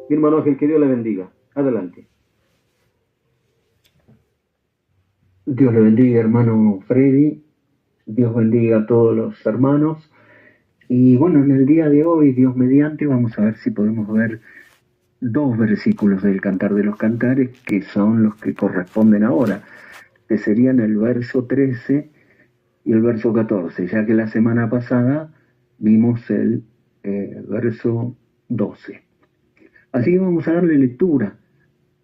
Mi hermano Ángel, que Dios le bendiga. Adelante. Dios le bendiga, hermano Freddy. Dios bendiga a todos los hermanos. Y bueno, en el día de hoy, Dios mediante, vamos a ver si podemos ver dos versículos del Cantar de los Cantares, que son los que corresponden ahora, que serían el verso 13 y el verso 14, ya que la semana pasada vimos el verso 12. Así que vamos a darle lectura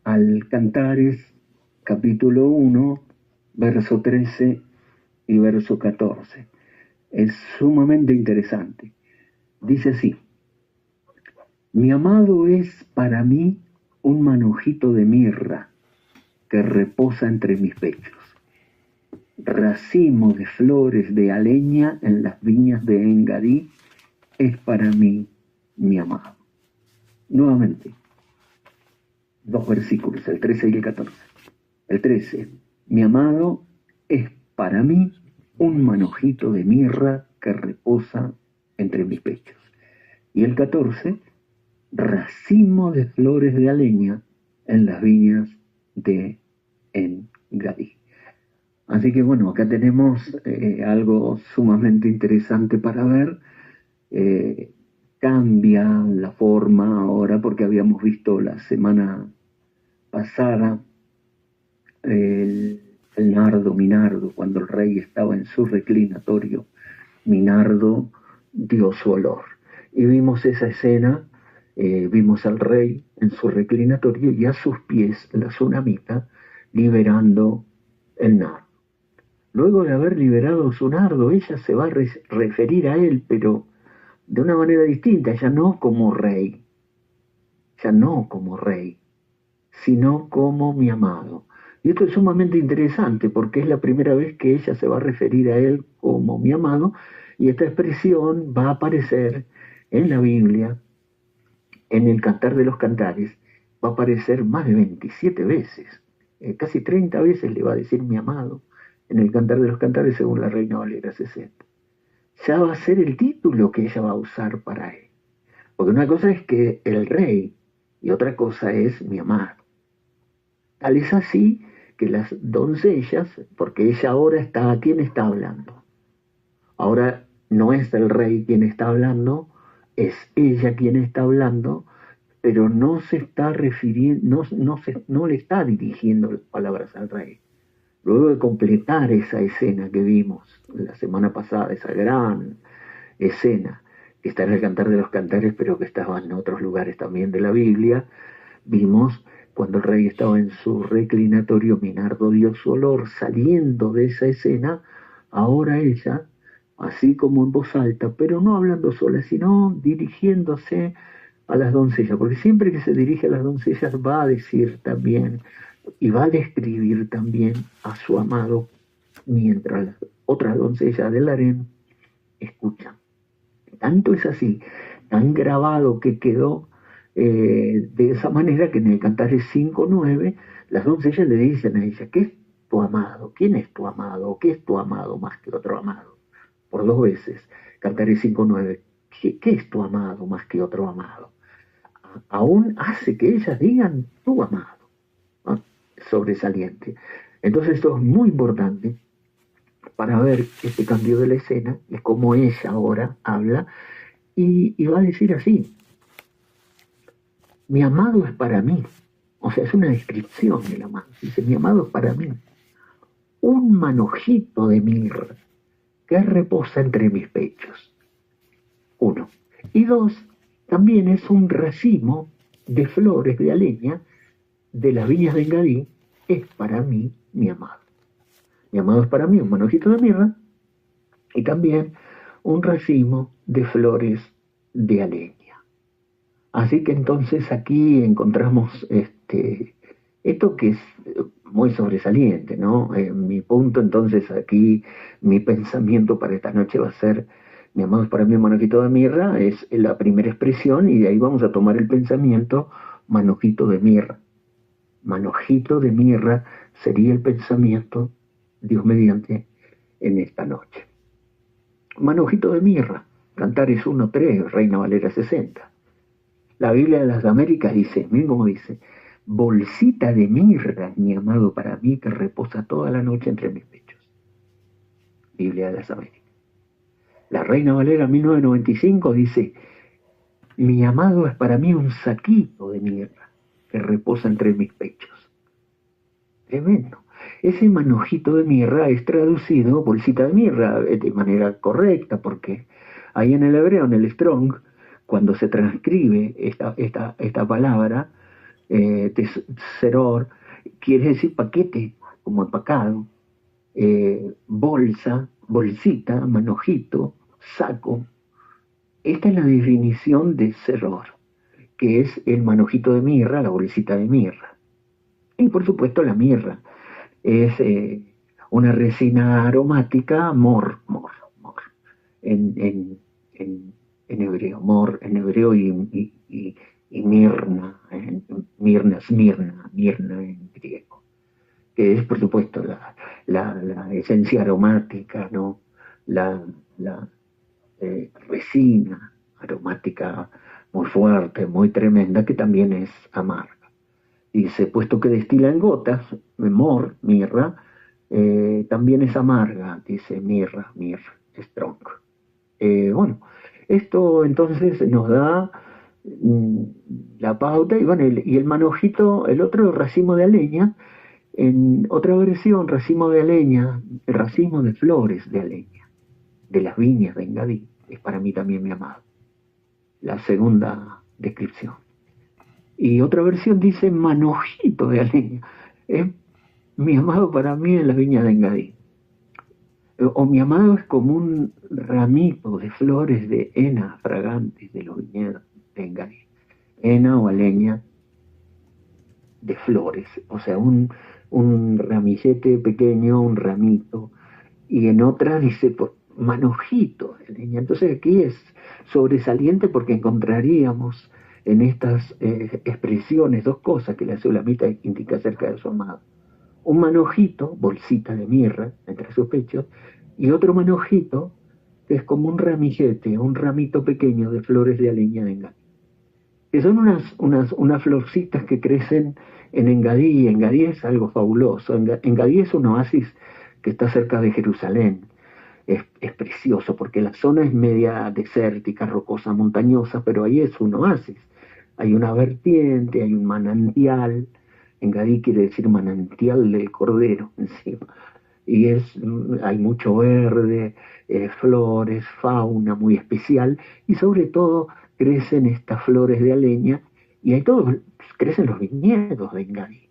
al Cantares capítulo 1, verso 13 y verso 14. Es sumamente interesante. Dice así: mi amado es para mí un manojito de mirra que reposa entre mis pechos, racimo de flores de aleña en las viñas de Engadí es para mí mi amado. Nuevamente, dos versículos, el 13 y el 14. El 13, mi amado es para mí un manojito de mirra que reposa entre mis pechos. Y el 14, racimo de flores de aleña en las viñas de Engadí. Así que bueno, acá tenemos algo sumamente interesante para ver. Cambia la forma ahora porque habíamos visto la semana pasada el nardo, Minardo, cuando el rey estaba en su reclinatorio, Minardo dio su olor. Y vimos esa escena, vimos al rey en su reclinatorio y a sus pies la tsunamita liberando el nardo. Luego de haber liberado su nardo, ella se va a referir a él, pero de una manera distinta, ya no como rey, sino como mi amado. Y esto es sumamente interesante porque es la primera vez que ella se va a referir a él como mi amado, y esta expresión va a aparecer en la Biblia, en el Cantar de los Cantares, va a aparecer más de 27 veces, casi 30 veces le va a decir mi amado en el Cantar de los Cantares según la Reina Valera 60. Ya va a ser el título que ella va a usar para él. Porque una cosa es que el rey y otra cosa es mi amado. Tal es así que las doncellas, porque ella ahora está, ¿quién está hablando? Ahora no es el rey quien está hablando, es ella quien está hablando, pero no se está refiriendo, no le está dirigiendo las palabras al rey. Luego de completar esa escena que vimos la semana pasada, esa gran escena que está en el Cantar de los Cantares, pero que estaba en otros lugares también de la Biblia, vimos cuando el rey estaba en su reclinatorio, Minardo dio su olor. Saliendo de esa escena, ahora ella, así como en voz alta, pero no hablando sola, sino dirigiéndose a las doncellas, porque siempre que se dirige a las doncellas va a decir también y va a describir también a su amado, mientras las otras doncellas del harén escuchan. Tanto es así, tan grabado que quedó de esa manera que en el Cantares 5:9 las doncellas le dicen a ella: ¿qué es tu amado? ¿Quién es tu amado? ¿Qué es tu amado más que otro amado? Por dos veces, Cantares 5:9. ¿Qué es tu amado más que otro amado? Aún hace que ellas digan tu amado, ¿no? Sobresaliente. Entonces esto es muy importante para ver este cambio de la escena y cómo ella ahora habla y va a decir así: mi amado es para mí. O sea, es una descripción del amado. Dice, mi amado es para mí un manojito de mirra que reposa entre mis pechos. Uno. Y dos, también es un racimo de flores de aleña de las viñas de Engadí. Es para mí mi amado. Mi amado es para mí un manojito de mirra y también un racimo de flores de aleña. Así que entonces aquí encontramos esto que es muy sobresaliente, ¿no? Mi punto entonces aquí, mi pensamiento para esta noche va a ser, mi amado, para mí manojito de mirra es la primera expresión y de ahí vamos a tomar el pensamiento manojito de mirra. Manojito de mirra sería el pensamiento, Dios mediante, en esta noche. Manojito de mirra, Cantares 1:3, Reina Valera 60. La Biblia de las Américas dice, miren cómo dice, bolsita de mirra, mi amado para mí, que reposa toda la noche entre mis pechos. Biblia de las Américas. La Reina Valera 1995 dice, mi amado es para mí un saquito de mirra que reposa entre mis pechos. Tremendo. Ese manojito de mirra es traducido bolsita de mirra de manera correcta, porque ahí en el hebreo, en el Strong, cuando se transcribe esta palabra, tesoror, quiere decir paquete, como empacado, bolsa, bolsita, manojito, saco. Esta es la definición de seror, que es el manojito de mirra, la bolsita de mirra. Y por supuesto la mirra es una resina aromática, mor, en hebreo, mor en hebreo y mirna, mirna en griego, que es por supuesto la esencia aromática, ¿no? La resina aromática muy fuerte, muy tremenda, que también es amarga. Dice, puesto que destila en gotas, mirra, también es amarga, dice mirra, strong. Bueno, esto entonces nos da la pauta, y bueno, y el manojito, el otro racimo de aleña, en otra versión, racimo de aleña, el racimo de flores de aleña, de las viñas de Engadí, es para mí también mi amado. La segunda descripción. Y otra versión dice manojito de aleña, es mi amado para mí en las viñas de Engadí. O mi amado es como un ramito de flores de hena fragantes de los viñedos de Engadí. Hena o aleña de flores, o sea, un ramillete pequeño, un ramito, y en otra dice manojito de leña. Entonces aquí es sobresaliente porque encontraríamos en estas expresiones dos cosas que la sulamita indica acerca de su amado. Un manojito, bolsita de mirra entre sus pechos, y otro manojito que es como un ramillete, un ramito pequeño de flores de aleña de Engadí, que son unas florcitas que crecen en Engadí. Engadí es algo fabuloso. Engadí es un oasis que está cerca de Jerusalén. Es precioso porque la zona es media desértica, rocosa, montañosa, pero ahí es un oasis. Hay una vertiente, hay un manantial. Engadí quiere decir manantial del Cordero encima. Y hay mucho verde, flores, fauna muy especial, y sobre todo crecen estas flores de aleña, y hay crecen los viñedos de Engadí.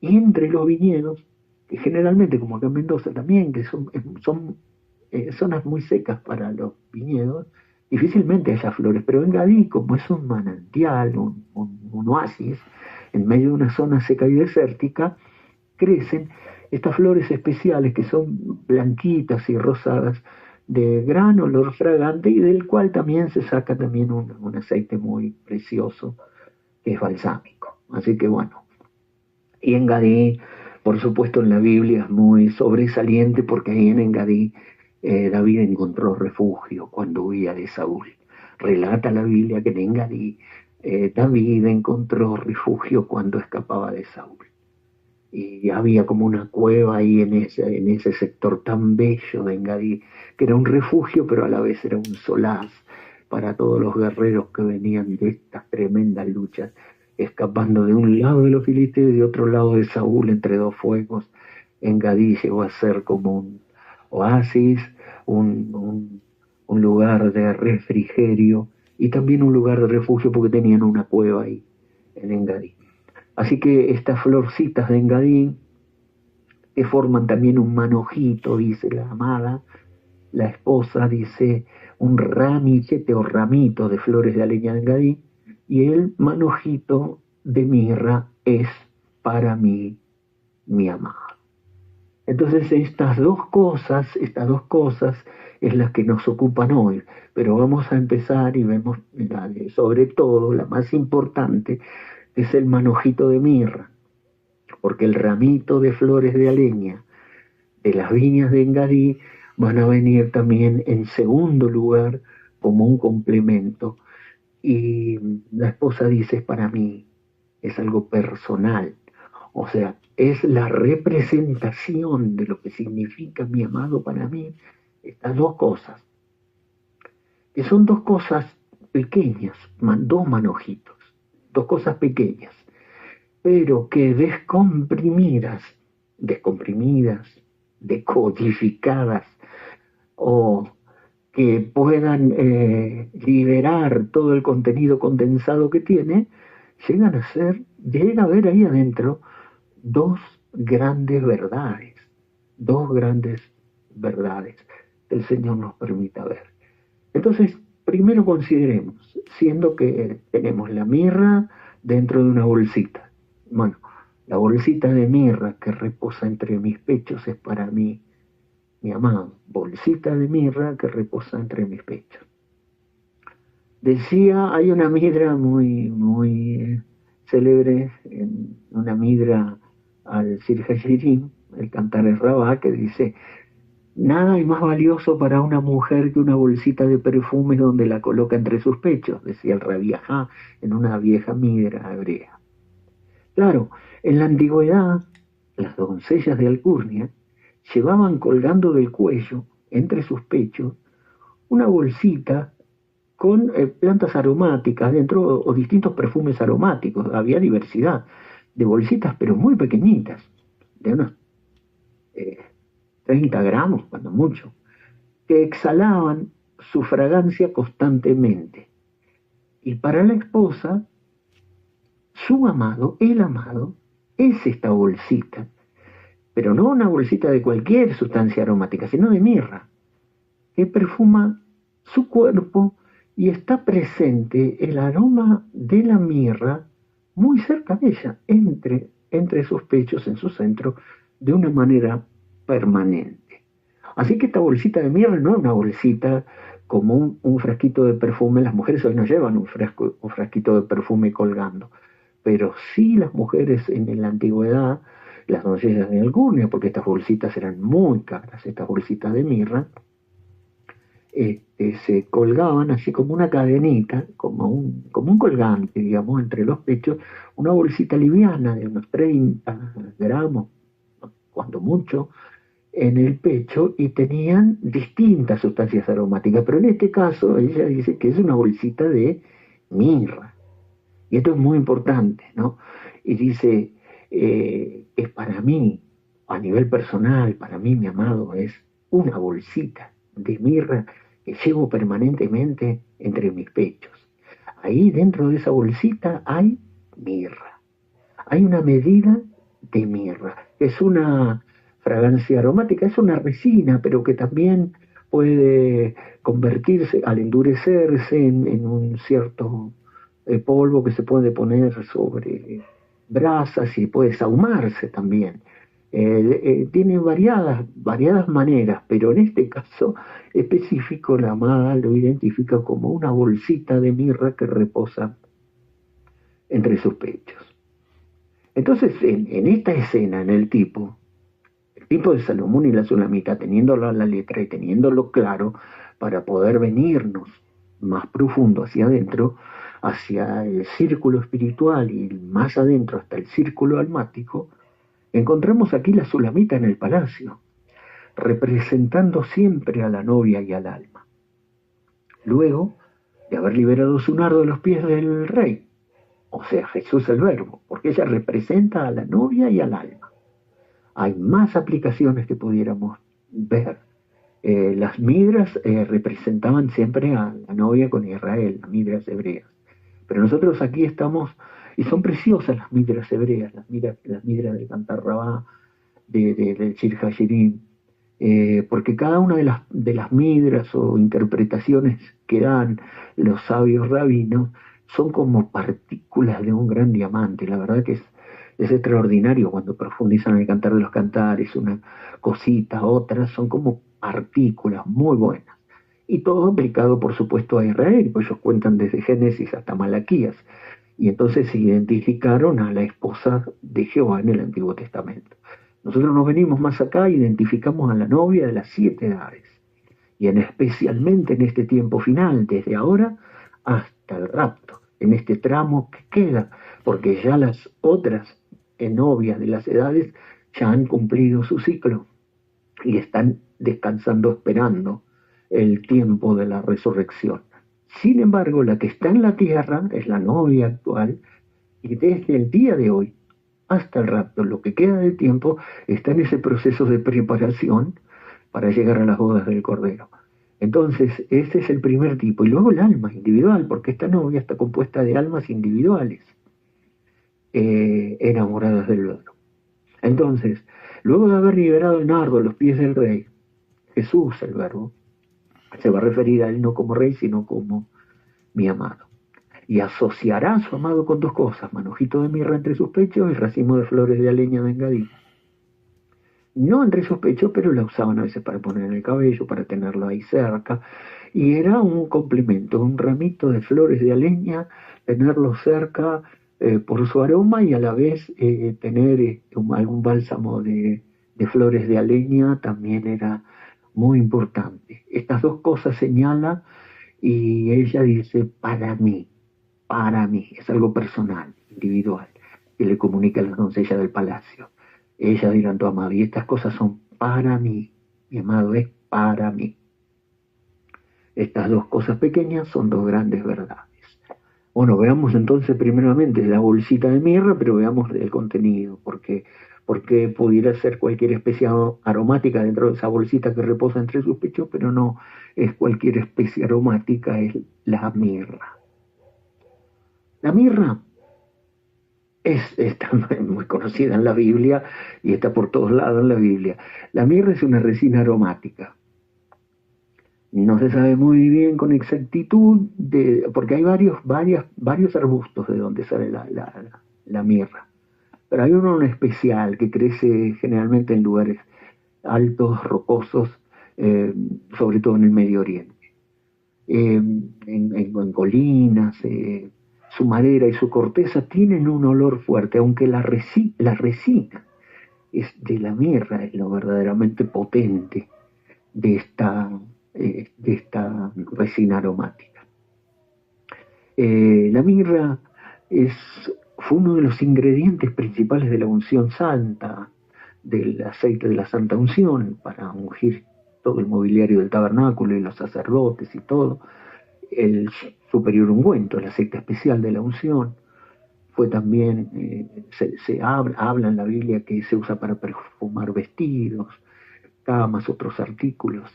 Y entre los viñedos, que generalmente, como acá en Mendoza también, que son zonas muy secas para los viñedos, difícilmente haya flores, pero Engadí, como es un manantial, un oasis, en medio de una zona seca y desértica, crecen estas flores especiales que son blanquitas y rosadas, de gran olor fragante, y del cual también se saca también un aceite muy precioso, que es balsámico. Así que bueno, y Engadí, por supuesto en la Biblia es muy sobresaliente, porque ahí en Engadí David encontró refugio cuando huía de Saúl. Relata la Biblia que en Engadí David encontró refugio cuando escapaba de Saúl. Y había como una cueva ahí en ese sector tan bello de Engadí, que era un refugio, pero a la vez era un solaz para todos los guerreros que venían de estas tremendas luchas, escapando de un lado de los filisteos y de otro lado de Saúl entre dos fuegos. Engadí llegó a ser como un oasis, un lugar de refrigerio y también un lugar de refugio, porque tenían una cueva ahí en Engadí. Así que estas florcitas de Engadí, que forman también un manojito, dice la amada, la esposa dice un ramillete o ramito de flores de aleña de Engadí, y el manojito de mirra es para mí mi amado. Entonces estas dos cosas es las que nos ocupan hoy, pero vamos a empezar y vemos sobre todo la más importante, es el manojito de mirra, porque el ramito de flores de aleña de las viñas de Engadí van a venir también en segundo lugar como un complemento, Y la esposa dice, es para mí, es algo personal. O sea, es la representación de lo que significa mi amado para mí, estas dos cosas, que son dos cosas pequeñas, dos manojitos, dos cosas pequeñas, pero que descomprimidas, decodificadas, o que puedan liberar todo el contenido condensado que tiene, llega a ver ahí adentro dos grandes verdades, dos grandes verdades que el Señor nos permita ver. Entonces, primero consideremos, siendo que tenemos la mirra dentro de una bolsita. Bueno, la bolsita de mirra que reposa entre mis pechos es para mí, mi amado, bolsita de mirra que reposa entre mis pechos. Decía, hay una midra muy célebre, una midra al Sir Hashirim, el cantar el Rabá, que dice, nada hay más valioso para una mujer que una bolsita de perfumes donde la coloca entre sus pechos, decía el Rabí Ajá en una vieja midra hebrea. Claro, en la antigüedad, las doncellas de Alcurnia llevaban colgando del cuello, entre sus pechos, una bolsita con plantas aromáticas dentro o distintos perfumes aromáticos. Había diversidad de bolsitas, pero muy pequeñitas, de unos 30 gramos, cuando mucho, que exhalaban su fragancia constantemente. Y para la esposa, su amado, el amado, es esta bolsita, pero no una bolsita de cualquier sustancia aromática, sino de mirra, que perfuma su cuerpo y está presente el aroma de la mirra muy cerca de ella, entre sus pechos, en su centro, de una manera permanente. Así que esta bolsita de mirra no es una bolsita como un frasquito de perfume. Las mujeres hoy no llevan un frasquito de perfume colgando, pero sí las mujeres en la antigüedad, las doncellas de Alcurnia, porque estas bolsitas eran muy caras, estas bolsitas de mirra, se colgaban así como una cadenita, como un colgante, digamos, entre los pechos, una bolsita liviana de unos 30 gramos, cuando mucho, en el pecho, y tenían distintas sustancias aromáticas, pero en este caso ella dice que es una bolsita de mirra. Y esto es muy importante, ¿no? Y dice, es para mí, a nivel personal, para mí, mi amado, es una bolsita de mirra que llevo permanentemente entre mis pechos. Ahí dentro de esa bolsita hay mirra. Hay una medida de mirra. Es una fragancia aromática, es una resina, pero que también puede convertirse, al endurecerse, en un cierto polvo que se puede poner sobre brasas y puede sahumarse también. Tiene variadas maneras, pero en este caso específico la amada lo identifica como una bolsita de mirra que reposa entre sus pechos. Entonces, en esta escena, en el tipo de Salomón y la Sulamita, teniéndolo a la letra y teniéndolo claro, para poder venirnos más profundo hacia adentro, hacia el círculo espiritual y más adentro hasta el círculo almático, encontramos aquí la Sulamita en el palacio, representando siempre a la novia y al alma. Luego de haber liberado su nardo de los pies del rey, o sea, Jesús el Verbo, porque ella representa a la novia y al alma. Hay más aplicaciones que pudiéramos ver. Las midras representaban siempre a la novia con Israel, las midras hebreas. Pero nosotros aquí estamos, y son preciosas las midras hebreas, las midras del Cantar Rabá, del Sir Hashirim, porque cada una de las midras o interpretaciones que dan los sabios rabinos son como partículas de un gran diamante. La verdad que es extraordinario cuando profundizan en el Cantar de los Cantares, una cosita, otras, son como partículas muy buenas. Y todo aplicado, por supuesto, a Israel, pues ellos cuentan desde Génesis hasta Malaquías. Y entonces se identificaron a la esposa de Jehová en el Antiguo Testamento. Nosotros nos venimos más acá e identificamos a la novia de las 7 edades. Y especialmente en este tiempo final, desde ahora hasta hasta el rapto, en este tramo que queda, porque ya las otras novias de las edades ya han cumplido su ciclo y están descansando esperando el tiempo de la resurrección. Sin embargo, la que está en la tierra es la novia actual y desde el día de hoy hasta el rapto, lo que queda de tiempo, está en ese proceso de preparación para llegar a las bodas del Cordero. Entonces, ese es el primer tipo. Y luego el alma individual, porque esta novia está compuesta de almas individuales, enamoradas del Verbo. Entonces, luego de haber liberado el nardo a los pies del rey, Jesús, el Verbo, se va a referir a él no como rey, sino como mi amado. Y asociará a su amado con dos cosas: manojito de mirra entre sus pechos y racimo de flores de aleña de engadina. No entre sus pechos, pero la usaban a veces para poner en el cabello, para tenerlo ahí cerca. Y era un complemento, un ramito de flores de aleña, tenerlo cerca por su aroma y a la vez tener algún bálsamo de flores de aleña también era muy importante. Estas dos cosas señala y ella dice para mí, es algo personal, individual, que le comunica a las doncellas del palacio. Ellas dirán tu amado, y estas cosas son para mí, mi amado es para mí. Estas dos cosas pequeñas son dos grandes verdades. Bueno, veamos entonces primeramente la bolsita de mirra, pero veamos el contenido, porque pudiera ser cualquier especie aromática dentro de esa bolsita que reposa entre sus pechos, pero no es cualquier especie aromática, es la mirra. La mirra está muy conocida en la Biblia y está por todos lados en la Biblia. La mirra es una resina aromática. No se sabe muy bien con exactitud, porque hay varios arbustos de donde sale la mirra. Pero hay uno en especial que crece generalmente en lugares altos, rocosos, sobre todo en el Medio Oriente. En colinas, su madera y su corteza tienen un olor fuerte, aunque la resina de la mirra es lo verdaderamente potente de esta resina aromática. La mirra fue uno de los ingredientes principales de la unción santa, del aceite de la santa unción, para ungir todo el mobiliario del tabernáculo y los sacerdotes y todo. El superior ungüento, el aceite especial de la unción, fue también, habla en la Biblia que se usa para perfumar vestidos, camas, otros artículos.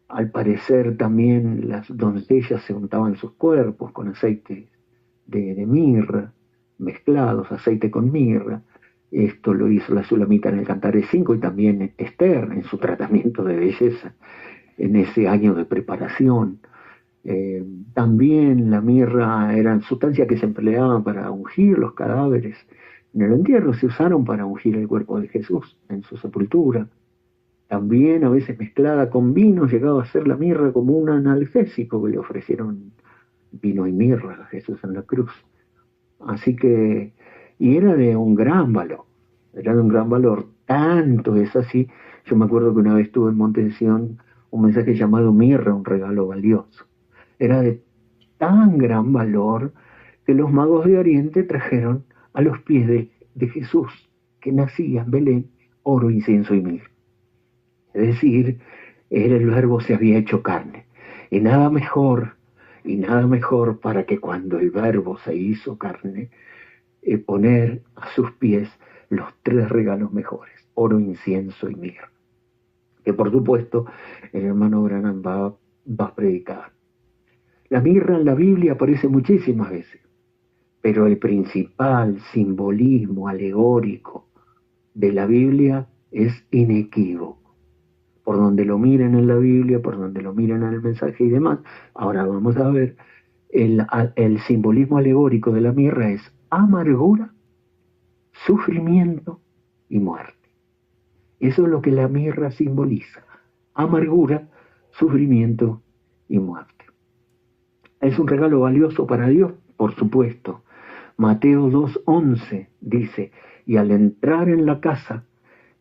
Al parecer también las doncellas se untaban sus cuerpos con aceite de mirra, mezclados, aceite con mirra. Esto lo hizo la Sulamita en el Cantares 5 y también Esther en su tratamiento de belleza en ese año de preparación. También la mirra era sustancia que se empleaba para ungir los cadáveres. En el entierro se usaron para ungir el cuerpo de Jesús en su sepultura. También a veces mezclada con vino llegaba a ser la mirra como un analgésico, que le ofrecieron vino y mirra a Jesús en la cruz. Así que, y era de un gran valor, tanto es así. Yo me acuerdo que una vez tuve en Monte de Sion un mensaje llamado Mirra, un regalo valioso. Era de tan gran valor que los magos de Oriente trajeron a los pies de Jesús, que nacía en Belén, oro, incienso y mirra. Es decir, el Verbo se había hecho carne. Y nada mejor para que cuando el Verbo se hizo carne, poner a sus pies los tres regalos mejores: oro, incienso y mirra. Que por supuesto el hermano Branham va a predicar. La mirra en la Biblia aparece muchísimas veces, pero el principal simbolismo alegórico de la Biblia es inequívoco. Por donde lo miren en la Biblia, por donde lo miren en el mensaje y demás. Ahora vamos a ver, el simbolismo alegórico de la mirra es amargura, sufrimiento y muerte. Eso es lo que la mirra simboliza: amargura, sufrimiento y muerte. Es un regalo valioso para Dios, por supuesto. Mateo 2:11 dice: y al entrar en la casa,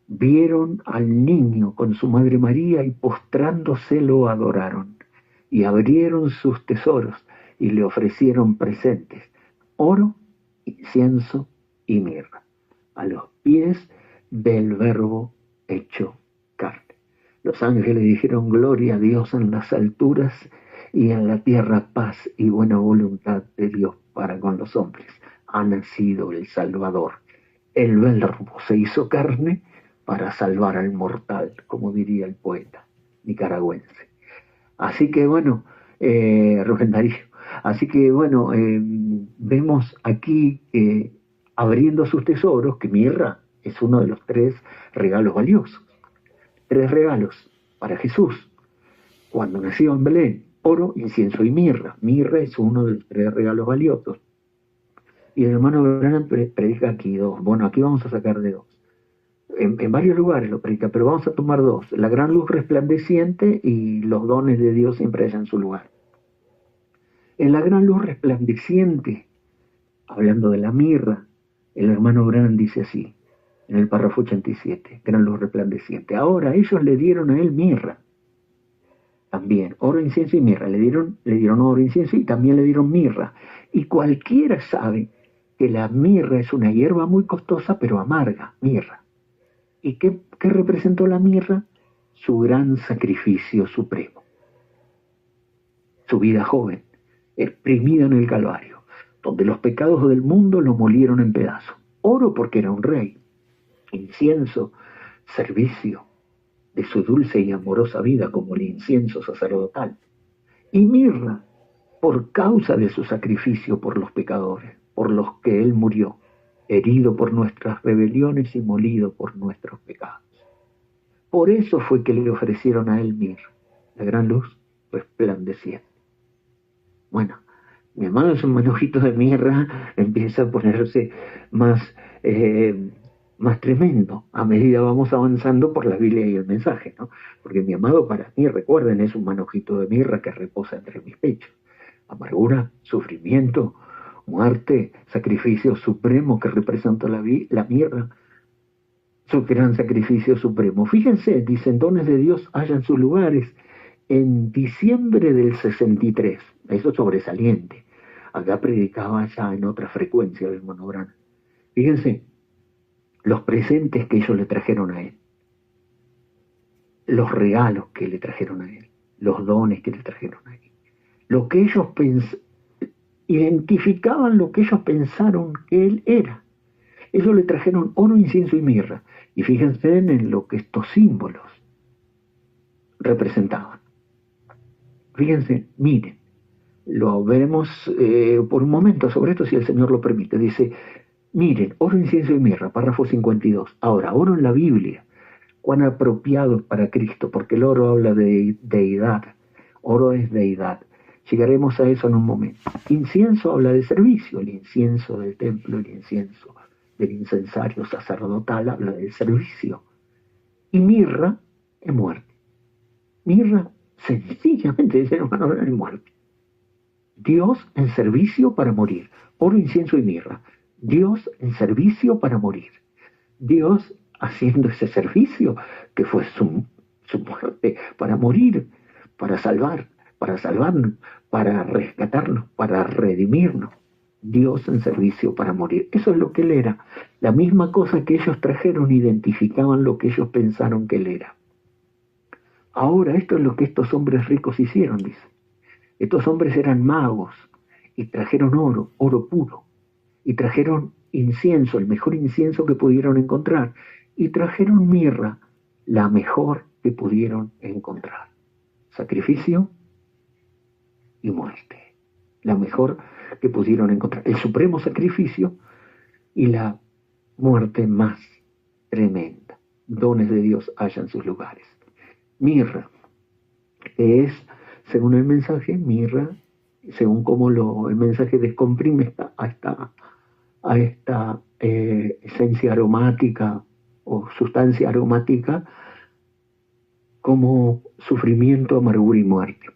vieron al niño con su madre María y postrándose lo adoraron. y abrieron sus tesoros y le ofrecieron presentes, oro, incienso y mirra, a los pies del Verbo hecho carne. Los ángeles dijeron: gloria a Dios en las alturas y en la tierra paz y buena voluntad de Dios para con los hombres. Ha nacido el Salvador. El Verbo se hizo carne para salvar al mortal, como diría el poeta nicaragüense. Así que bueno, Rubén Darío, así que bueno, vemos aquí abriendo sus tesoros que mirra es uno de los 3 regalos valiosos. 3 regalos para Jesús cuando nació en Belén: oro, incienso y mirra. Mirra es uno de los 3 regalos valiosos. Y el hermano Branham predica aquí 2. Bueno, aquí vamos a sacar de 2. En varios lugares lo predica, pero vamos a tomar 2. La gran luz resplandeciente y los dones de Dios siempre hallan su lugar. En la gran luz resplandeciente, hablando de la mirra, el hermano Branham dice así, en el párrafo 87, gran luz resplandeciente: ahora ellos le dieron a él mirra. También, oro, incienso y mirra. Le dieron oro, incienso y también le dieron mirra. Y cualquiera sabe que la mirra es una hierba muy costosa, pero amarga, mirra. ¿Y qué representó la mirra? Su gran sacrificio supremo. Su vida joven, exprimida en el Calvario, donde los pecados del mundo lo molieron en pedazos. Oro porque era un rey. Incienso, servicio de su dulce y amorosa vida como el incienso sacerdotal. Y mirra, por causa de su sacrificio por los pecadores, por los que él murió, herido por nuestras rebeliones y molido por nuestros pecados. Por eso fue que le ofrecieron a él mirra, la gran luz resplandeciente. Bueno, mi hermano, es un manojito de mirra, empieza a ponerse más tremendo a medida vamos avanzando por la Biblia y el mensaje, ¿no? Porque mi amado, para mí, recuerden, es un manojito de mirra que reposa entre mis pechos. Amargura, sufrimiento, muerte, sacrificio supremo que representa la mirra, su gran sacrificio supremo. Fíjense, dicen, dones de Dios hallan sus lugares. En diciembre del 63, eso es sobresaliente. Acá predicaba ya en otra frecuencia del hermano Branham. Fíjense, los presentes que ellos le trajeron a él, los regalos que le trajeron a él, los dones que le trajeron a él, lo que ellos identificaban, lo que ellos pensaron que él era. Ellos le trajeron oro, incienso y mirra. Y fíjense en lo que estos símbolos representaban. Fíjense, miren, lo veremos por un momento sobre esto, si el Señor lo permite. Dice, miren, oro, incienso y mirra, párrafo 52. Ahora, oro en la Biblia, cuán apropiado es para Cristo, porque el oro habla de deidad. Oro es deidad. Llegaremos a eso en un momento. Incienso habla de servicio, el incienso del templo, el incienso del incensario sacerdotal habla del servicio. Y mirra es muerte. Mirra, sencillamente, dice el hermano, es muerte. Dios en servicio para morir. Oro, incienso y mirra. Dios en servicio para morir. Dios haciendo ese servicio que fue su muerte para morir, para salvarnos, para rescatarnos, para redimirnos. Dios en servicio para morir. Eso es lo que él era. La misma cosa que ellos trajeron, identificaban lo que ellos pensaron que él era. Ahora, esto es lo que estos hombres ricos hicieron, dice. Estos hombres eran magos y trajeron oro puro, y trajeron incienso, el mejor incienso que pudieron encontrar, y trajeron mirra, la mejor que pudieron encontrar. Sacrificio y muerte, la mejor que pudieron encontrar. El supremo sacrificio y la muerte más tremenda. Dones de Dios hallan sus lugares. Mirra, que es, según el mensaje, mirra, según como el mensaje descomprime a esta esencia aromática o sustancia aromática, como sufrimiento, amargura y muerte.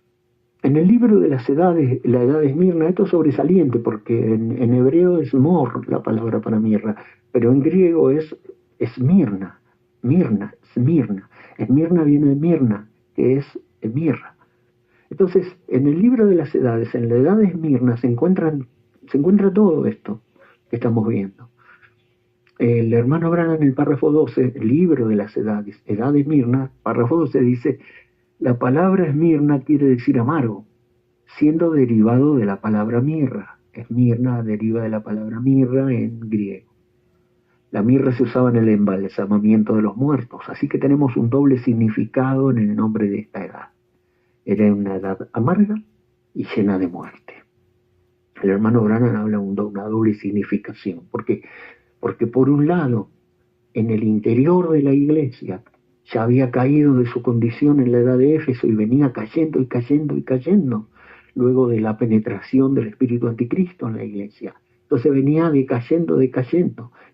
En el libro de las edades, la edad de Esmirna, esto es sobresaliente porque en hebreo es mor la palabra para mirra, pero en griego es Esmirna, Smirna. Esmirna viene de Mirna, que es mirra. Entonces, en el libro de las edades, en la edad de Esmirna, se encuentra todo esto que estamos viendo. El hermano Branham en el párrafo 12, el libro de las edades, edad de Esmirna, párrafo 12 dice, la palabra Esmirna quiere decir amargo, siendo derivado de la palabra mirra. Esmirna deriva de la palabra mirra en griego. La mirra se usaba en el embalsamamiento de los muertos, así que tenemos un doble significado en el nombre de esta edad. Era una edad amarga y llena de muerte. El hermano Branham habla de una doble significación. ¿Por qué? Porque por un lado, en el interior de la iglesia, ya había caído de su condición en la edad de Éfeso y venía cayendo y cayendo y cayendo, luego de la penetración del espíritu anticristo en la iglesia. Entonces venía decayendo,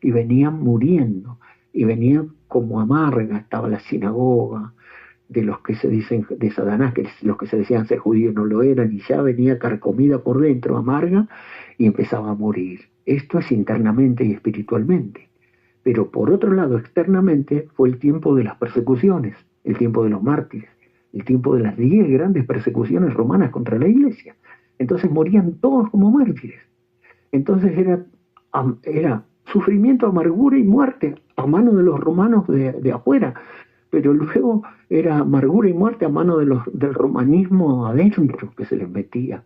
y venía muriendo, y venía como amarga, estaba la sinagoga de los que se dicen de Satanás, que los que se decían ser judíos no lo eran, y ya venía carcomida por dentro, amarga, y empezaba a morir. Esto es internamente y espiritualmente. Pero por otro lado, externamente, fue el tiempo de las persecuciones, el tiempo de los mártires, el tiempo de las 10 grandes persecuciones romanas contra la iglesia. Entonces morían todos como mártires. Entonces era sufrimiento, amargura y muerte a mano de los romanos de afuera, pero luego era amargura y muerte a mano del romanismo adentro que se les metía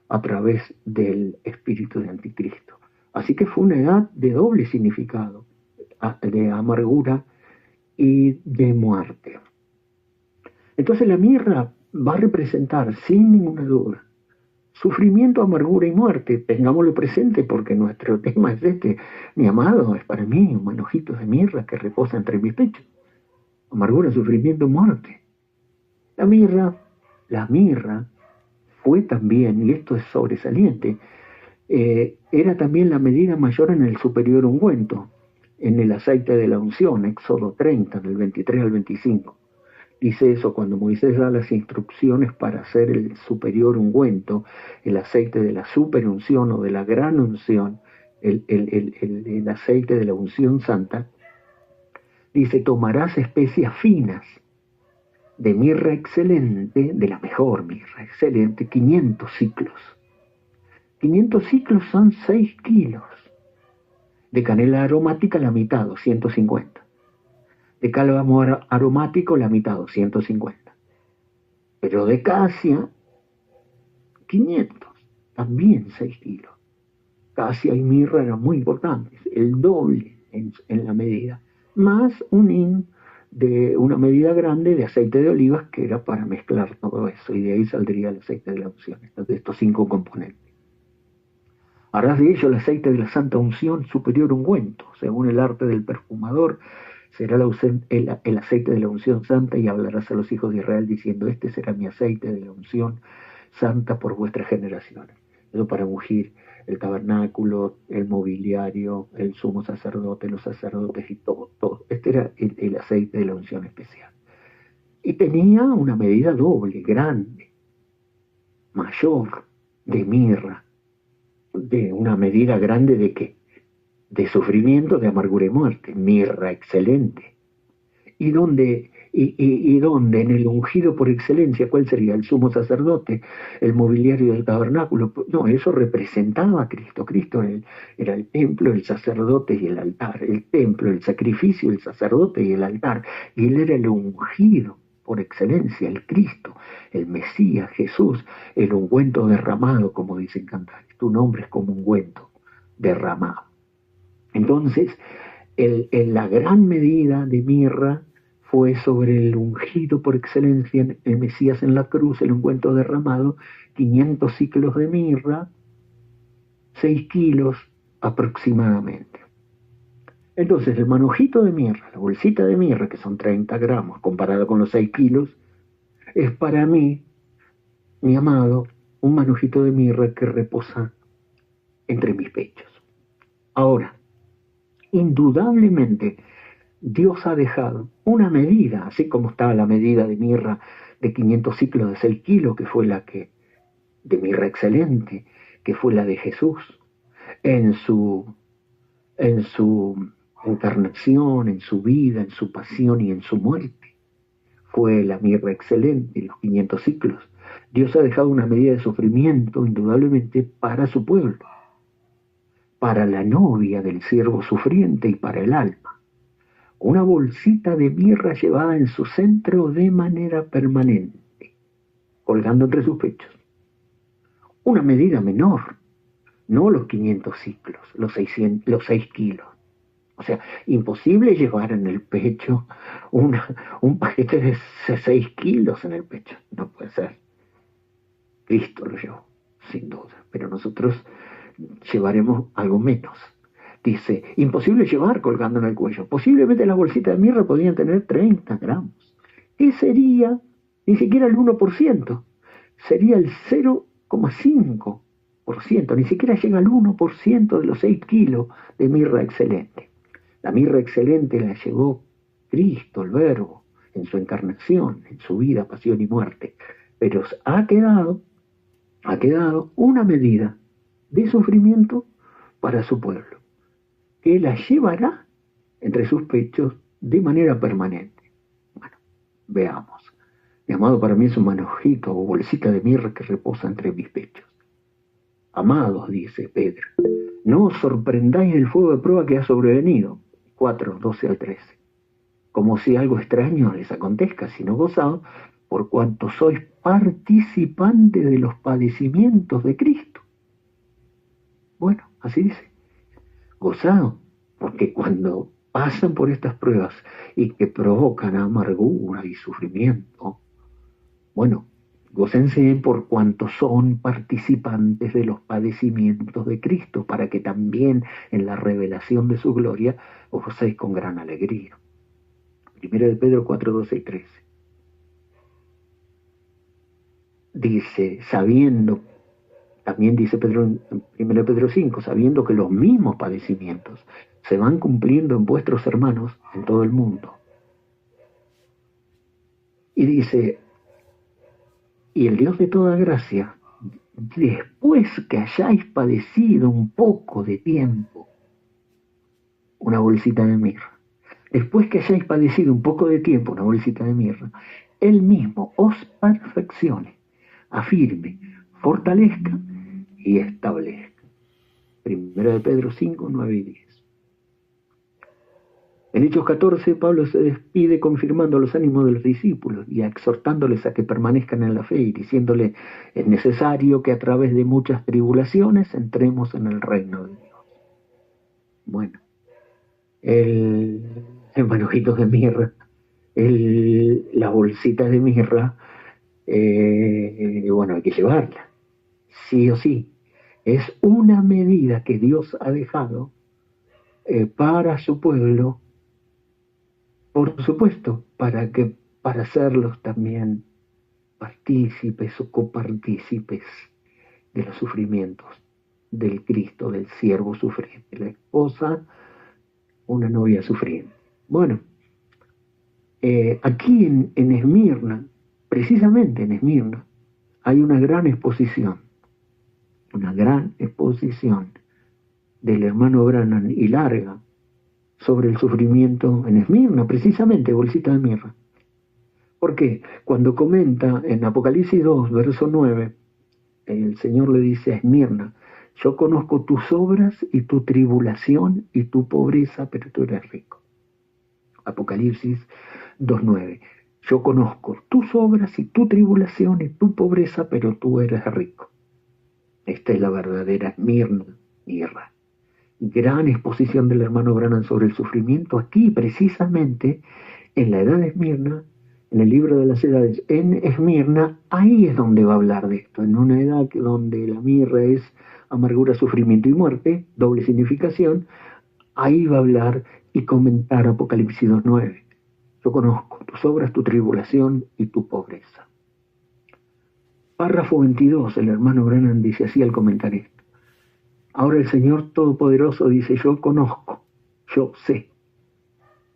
a través del espíritu de anticristo. Así que fue una edad de doble significado, de amargura y de muerte. Entonces la mirra va a representar, sin ninguna duda, sufrimiento, amargura y muerte. Tengámoslo presente porque nuestro tema es este. Mi amado es para mí un manojito de mirra que reposa entre mis pechos. Amargura, sufrimiento, muerte. La mirra fue también, y esto es sobresaliente, era también la medida mayor en el superior ungüento, en el aceite de la unción, Éxodo 30, del 23 al 25. Dice eso cuando Moisés da las instrucciones para hacer el superior ungüento, el aceite de la superunción o de la gran unción, el aceite de la unción santa. Dice, tomarás especias finas de mirra excelente, de la mejor mirra excelente, 500 ciclos. 500 ciclos son 6 kilos. De canela aromática la mitad, 250. De cálamo aromático la mitad, 250. Pero de casia, 500. También 6 kilos. Casia y mirra eran muy importantes, el doble en la medida. Más un hin de una medida grande de aceite de olivas que era para mezclar todo eso. Y de ahí saldría el aceite de la unción, de estos 5 componentes. Harás de ello el aceite de la santa unción superior ungüento, según el arte del perfumador, será el aceite de la unción santa y hablarás a los hijos de Israel diciendo, este será mi aceite de la unción santa por vuestras generaciones. Eso para ungir el tabernáculo, el mobiliario, el sumo sacerdote, los sacerdotes y todo. Este era el aceite de la unción especial. Y tenía una medida doble, grande, mayor, de mirra, de una medida grande de ¿qué? De sufrimiento, de amargura y muerte, mirra excelente. Y donde en el ungido por excelencia, ¿cuál sería? El sumo sacerdote, el mobiliario del tabernáculo. No, eso representaba a Cristo. Cristo era el templo, el sacerdote y el altar. El templo, el sacrificio, el sacerdote y el altar. Y él era el ungido por excelencia, el Cristo, el Mesías, Jesús, el ungüento derramado, como dicen cantares. Tu nombre es como ungüento derramado. Entonces, la gran medida de mirra fue sobre el ungido por excelencia, el Mesías en la cruz, el ungüento derramado, 500 ciclos de mirra, 6 kilos aproximadamente. Entonces, el manojito de mirra, la bolsita de mirra, que son 30 gramos, comparado con los 6 kilos, es para mí, mi amado, un manojito de mirra que reposa entre mis pechos. Ahora, indudablemente, Dios ha dejado una medida, así como estaba la medida de mirra de 500 ciclos de 6 kilos, que fue de mirra excelente, que fue la de Jesús, en su encarnación, en su vida, en su pasión y en su muerte. Fue la mirra excelente, los 500 ciclos. Dios ha dejado una medida de sufrimiento, indudablemente, para su pueblo, para la novia del siervo sufriente y para el alma. Una bolsita de mirra llevada en su centro de manera permanente, colgando entre sus pechos. Una medida menor, no los 500 ciclos, los 6 kilos. O sea, imposible llevar en el pecho un paquete de 6 kilos en el pecho. No puede ser. Cristo lo llevó, sin duda. Pero nosotros llevaremos algo menos. Dice, imposible llevar colgando en el cuello. Posiblemente las bolsitas de mirra podían tener 30 gramos. ¿Qué sería? Ni siquiera el 1%. Sería el 0,5%. Ni siquiera llega al 1% de los 6 kilos de mirra excelente. La mirra excelente la llevó Cristo, el Verbo, en su encarnación, en su vida, pasión y muerte. Pero ha quedado una medida de sufrimiento para su pueblo, que la llevará entre sus pechos de manera permanente. Bueno, veamos. Mi amado para mí es un manojito o bolsita de mirra que reposa entre mis pechos. Amados, dice Pedro, no os sorprendáis del fuego de prueba que ha sobrevenido. 4, 12 al 13. Como si algo extraño les acontezca, sino gozaos, por cuanto sois participantes de los padecimientos de Cristo. Bueno, así dice. Gozaos, porque cuando pasan por estas pruebas y que provocan amargura y sufrimiento, bueno, gócense por cuanto son participantes de los padecimientos de Cristo, para que también en la revelación de su gloria os gocéis con gran alegría. 1 de Pedro 4, 12 y 13. Dice, sabiendo, también dice Pedro en 1 de Pedro 5, sabiendo que los mismos padecimientos se van cumpliendo en vuestros hermanos en todo el mundo. Y dice, y el Dios de toda gracia, después que hayáis padecido un poco de tiempo, una bolsita de mirra, después que hayáis padecido un poco de tiempo, una bolsita de mirra, Él mismo os perfeccione, afirme, fortalezca y establezca. 1 de Pedro 5, 9 y 10. En Hechos 14, Pablo se despide confirmando los ánimos de los discípulos y exhortándoles a que permanezcan en la fe y diciéndole, es necesario que a través de muchas tribulaciones entremos en el reino de Dios. Bueno, el manojito de mirra, la bolsita de mirra, bueno, hay que llevarla, sí o sí. Es una medida que Dios ha dejado para su pueblo, por supuesto, para hacerlos también partícipes o copartícipes de los sufrimientos del Cristo, del siervo sufriente, la esposa, una novia sufriente. Bueno, aquí en Esmirna, precisamente en Esmirna, hay una gran exposición del hermano Branham y larga sobre el sufrimiento en Esmirna, precisamente, bolsita de mirra. ¿Por qué? Cuando comenta en Apocalipsis 2, verso 9, el Señor le dice a Esmirna, yo conozco tus obras y tu tribulación y tu pobreza, pero tú eres rico. Apocalipsis 2:9. Yo conozco tus obras y tu tribulación y tu pobreza, pero tú eres rico. Esta es la verdadera Esmirna, mirra. Gran exposición del hermano Branham sobre el sufrimiento aquí, precisamente, en la edad de Esmirna, en el libro de las edades, en Esmirna, ahí es donde va a hablar de esto, en una edad donde la mirra es amargura, sufrimiento y muerte, doble significación, ahí va a hablar y comentar Apocalipsis 2:9. Yo conozco tus obras, tu tribulación y tu pobreza. Párrafo 22, el hermano Branham dice así al comentar esto. Ahora el Señor Todopoderoso dice, yo conozco, yo sé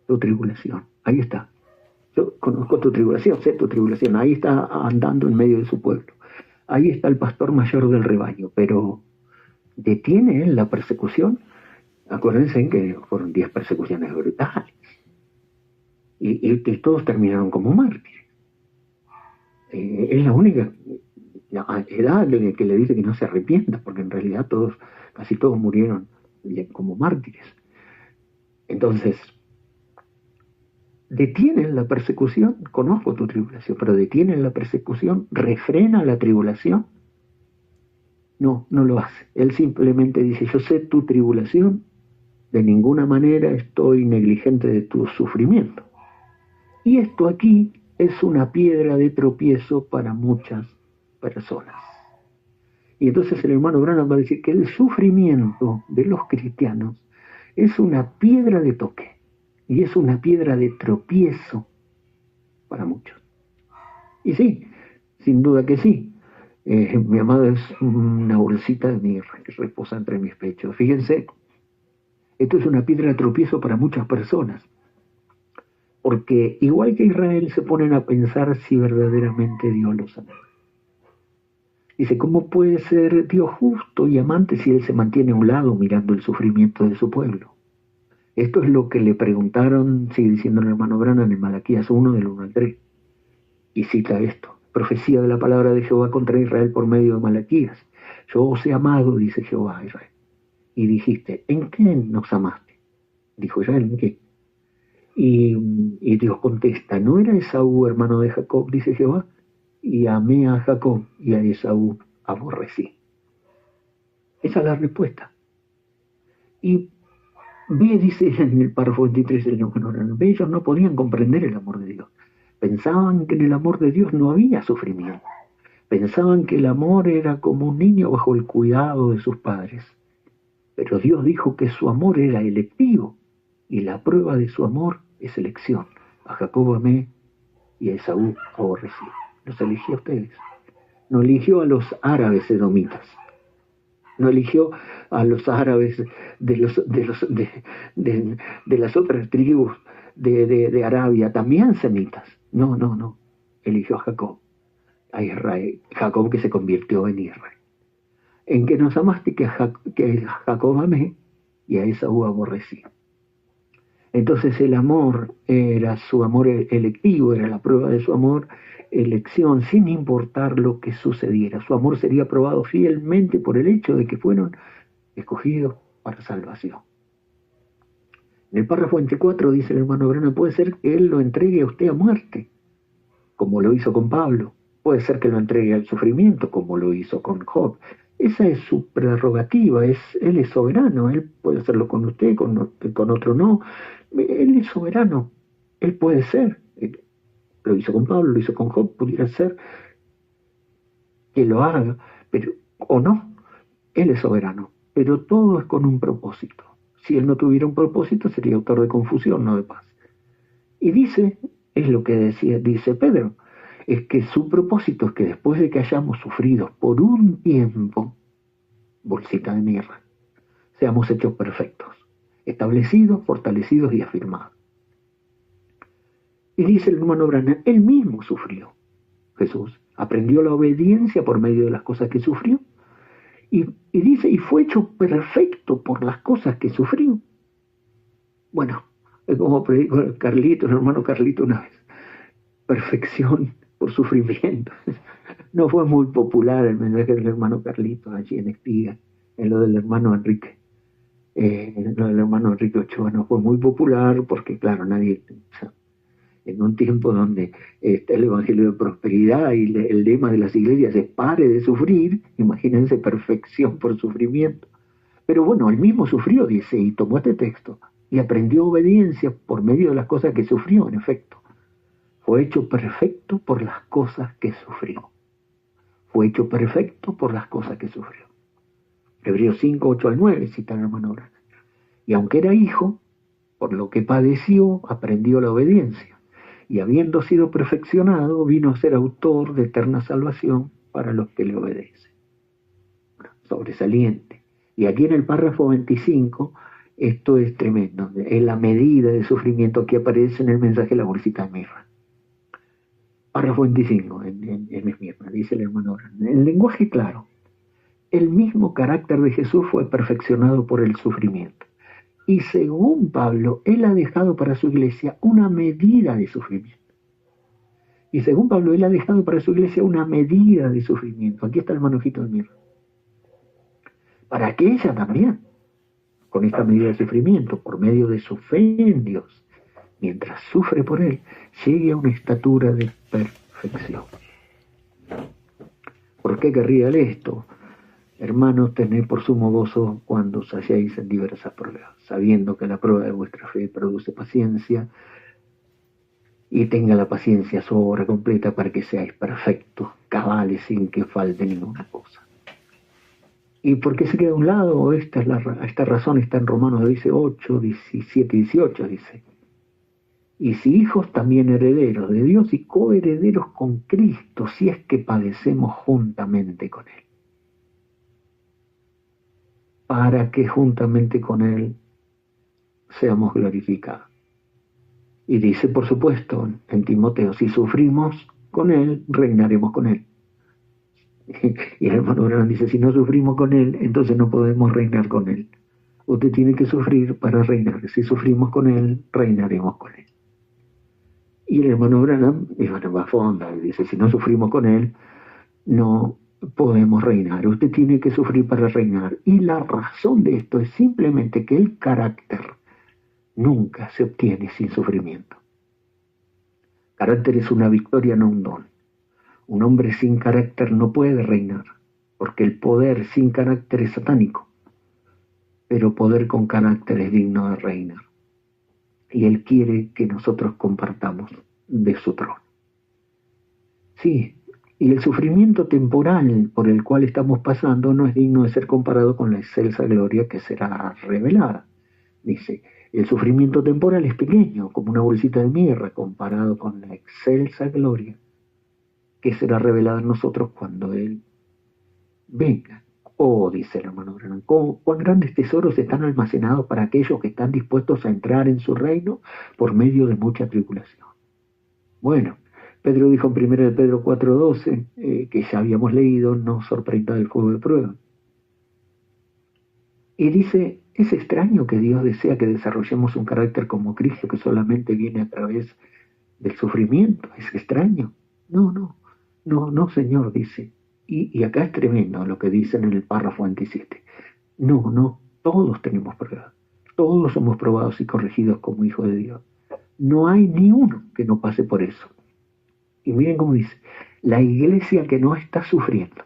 tu tribulación. Ahí está. Yo conozco tu tribulación, sé tu tribulación. Ahí está andando en medio de su pueblo. Ahí está el pastor mayor del rebaño. Pero ¿detiene él la persecución? Acuérdense que fueron 10 persecuciones brutales. Y todos terminaron como mártires. Es la única Era alguien que le dice que no se arrepienta, porque en realidad casi todos murieron como mártires. Entonces, detienen la persecución, conozco tu tribulación, pero detienen la persecución, refrena la tribulación. No, no lo hace. Él simplemente dice, yo sé tu tribulación, de ninguna manera estoy negligente de tu sufrimiento. Y esto aquí es una piedra de tropiezo para muchas personas. Y entonces el hermano Branham va a decir que el sufrimiento de los cristianos es una piedra de toque y es una piedra de tropiezo para muchos. Y sí, sin duda que sí. Mi amado es una bolsita de mirra que reposa entre mis pechos. Fíjense, esto es una piedra de tropiezo para muchas personas. Porque igual que Israel se ponen a pensar si verdaderamente Dios los ama. Dice, ¿cómo puede ser Dios justo y amante si Él se mantiene a un lado mirando el sufrimiento de su pueblo? Esto es lo que le preguntaron, sigue diciendo el hermano Branham en Malaquías 1 del 1 al 3. Y cita esto, profecía de la palabra de Jehová contra Israel por medio de Malaquías. Yo os he amado, dice Jehová a Israel. Y dijiste, ¿en qué nos amaste? Dijo Israel, ¿en qué? Y Dios contesta, ¿no era Esaú hermano de Jacob? Dice Jehová. Y amé a Jacob y a Esaú aborrecí. Esa es la respuesta. Y ve, dice en el párrafo 23 del hermano, ellos no podían comprender el amor de Dios. Pensaban que en el amor de Dios no había sufrimiento. Pensaban que el amor era como un niño bajo el cuidado de sus padres. Pero Dios dijo que su amor era electivo y la prueba de su amor es elección. A Jacob amé y a Esaú aborrecí. Los eligió a ustedes. No eligió a los árabes edomitas. No eligió a los árabes de las otras tribus de Arabia, también semitas. No. Eligió a Jacob, a Israel. Jacob que se convirtió en Israel. En que nos amaste que a Jacob amé y a Esaú aborrecí. Entonces el amor era su amor electivo, era la prueba de su amor, elección, sin importar lo que sucediera. Su amor sería probado fielmente por el hecho de que fueron escogidos para salvación. En el párrafo 24 dice el hermano Branham, puede ser que él lo entregue a usted a muerte, como lo hizo con Pablo. Puede ser que lo entregue al sufrimiento, como lo hizo con Job. Esa es su prerrogativa, él es soberano, él puede hacerlo con usted, con otro no. Él es soberano, él puede ser. Lo hizo con Pablo, lo hizo con Job, pudiera ser que lo haga, pero o no. Él es soberano, pero todo es con un propósito. Si él no tuviera un propósito, sería autor de confusión, no de paz. Y dice, es lo que dice Pedro, es que su propósito es que después de que hayamos sufrido por un tiempo, bolsita de mirra, seamos hechos perfectos, establecidos, fortalecidos y afirmados. Y dice el hermano Branham, él mismo sufrió. Jesús aprendió la obediencia por medio de las cosas que sufrió. Y dice, y fue hecho perfecto por las cosas que sufrió. Bueno, es como predicó el hermano Carlito una vez. Perfección por sufrimiento. No fue muy popular el mensaje del hermano Carlito allí en Espiga, en lo del hermano Enrique. Lo del hermano Enrique Ochoa no fue muy popular porque, claro, nadie... en un tiempo donde está el evangelio de prosperidad y el lema de las iglesias es pare de sufrir, imagínense perfección por sufrimiento. Pero bueno, él mismo sufrió, dice, y tomó este texto, y aprendió obediencia por medio de las cosas que sufrió, en efecto. Fue hecho perfecto por las cosas que sufrió. Fue hecho perfecto por las cosas que sufrió. Hebreos 5, 8 al 9, cita el hermano Branham. Y aunque era hijo, por lo que padeció, aprendió la obediencia. Y habiendo sido perfeccionado, vino a ser autor de eterna salvación para los que le obedecen. Sobresaliente. Y aquí en el párrafo 25, esto es tremendo. Es la medida de sufrimiento que aparece en el mensaje de la bolsita de mirra. Párrafo 25, en Esmirna, dice el hermano Branham. En lenguaje claro, el mismo carácter de Jesús fue perfeccionado por el sufrimiento. Y según Pablo, él ha dejado para su iglesia una medida de sufrimiento. Y según Pablo, él ha dejado para su iglesia una medida de sufrimiento. Aquí está el manojito de mirra. Para que ella también, con esta medida de sufrimiento, por medio de su fe en Dios, mientras sufre por él, llegue a una estatura de perfección. ¿Por qué querría él esto? Hermanos, tened por sumo gozo cuando os halléis en diversas pruebas, sabiendo que la prueba de vuestra fe produce paciencia, y tenga la paciencia su obra completa para que seáis perfectos, cabales, sin que falte ninguna cosa. ¿Y por qué se queda a un lado? Esta razón está en Romanos 8, 17 y 18, dice. Y si hijos, también herederos de Dios y coherederos con Cristo, si es que padecemos juntamente con Él, para que juntamente con Él seamos glorificados. Y dice, por supuesto, en Timoteo, si sufrimos con Él, reinaremos con Él. Y el hermano Branham dice, si no sufrimos con Él, entonces no podemos reinar con Él. Usted tiene que sufrir para reinar. Si sufrimos con Él, reinaremos con Él. Y el hermano Branham va a fondo y dice, si no sufrimos con Él, no podemos reinar. Usted tiene que sufrir para reinar. Y la razón de esto es simplemente que el carácter nunca se obtiene sin sufrimiento. Carácter es una victoria, no un don. Un hombre sin carácter no puede reinar, porque el poder sin carácter es satánico, pero poder con carácter es digno de reinar. Y Él quiere que nosotros compartamos de su trono. Sí, y el sufrimiento temporal por el cual estamos pasando no es digno de ser comparado con la excelsa gloria que será revelada. Dice, el sufrimiento temporal es pequeño, como una bolsita de mirra, comparado con la excelsa gloria que será revelada en nosotros cuando Él venga. Oh, dice el hermano Branham, cuán grandes tesoros están almacenados para aquellos que están dispuestos a entrar en su reino por medio de mucha tribulación. Bueno, Pedro dijo en 1 de Pedro 4:12, que ya habíamos leído, no sorprenda del fuego de prueba. Y dice, es extraño que Dios desea que desarrollemos un carácter como Cristo que solamente viene a través del sufrimiento. Es extraño. No, Señor, dice. Y acá es tremendo lo que dicen en el párrafo 27. No, todos tenemos pruebas. Todos somos probados y corregidos como hijos de Dios. No hay ni uno que no pase por eso. Y miren cómo dice, la iglesia que no está sufriendo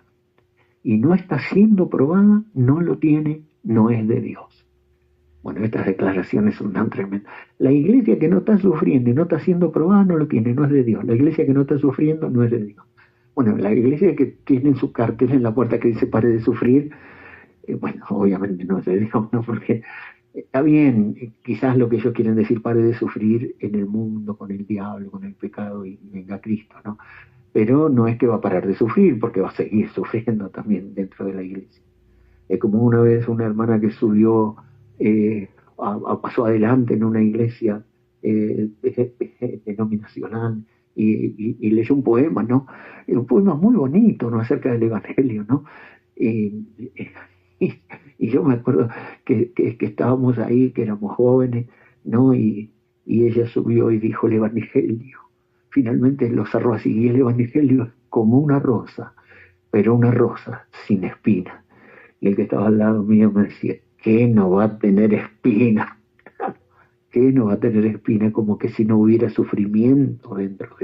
y no está siendo probada, no lo tiene, no es de Dios. Bueno, estas declaraciones son tan tremendas. La iglesia que no está sufriendo y no está siendo probada, no lo tiene, no es de Dios. La iglesia que no está sufriendo, no es de Dios. Bueno, la iglesia que tiene su cartel en la puerta que dice pare de sufrir, bueno, obviamente no es de Dios, ¿no? Porque está bien, quizás lo que ellos quieren decir pare de sufrir en el mundo, con el diablo, con el pecado y venga Cristo, ¿no? Pero no es que va a parar de sufrir, porque va a seguir sufriendo también dentro de la iglesia. Es como una vez una hermana que subió, pasó adelante en una iglesia denominacional y leyó un poema, ¿no? Un poema muy bonito, ¿no? Acerca del Evangelio, ¿no? Y yo me acuerdo que estábamos ahí, que éramos jóvenes, ¿no? Y ella subió y dijo el Evangelio. Finalmente lo cerró así, y el Evangelio es como una rosa, pero una rosa sin espina. Y el que estaba al lado mío me decía, ¿qué no va a tener espina? ¿Qué no va a tener espina? Como que si no hubiera sufrimiento dentro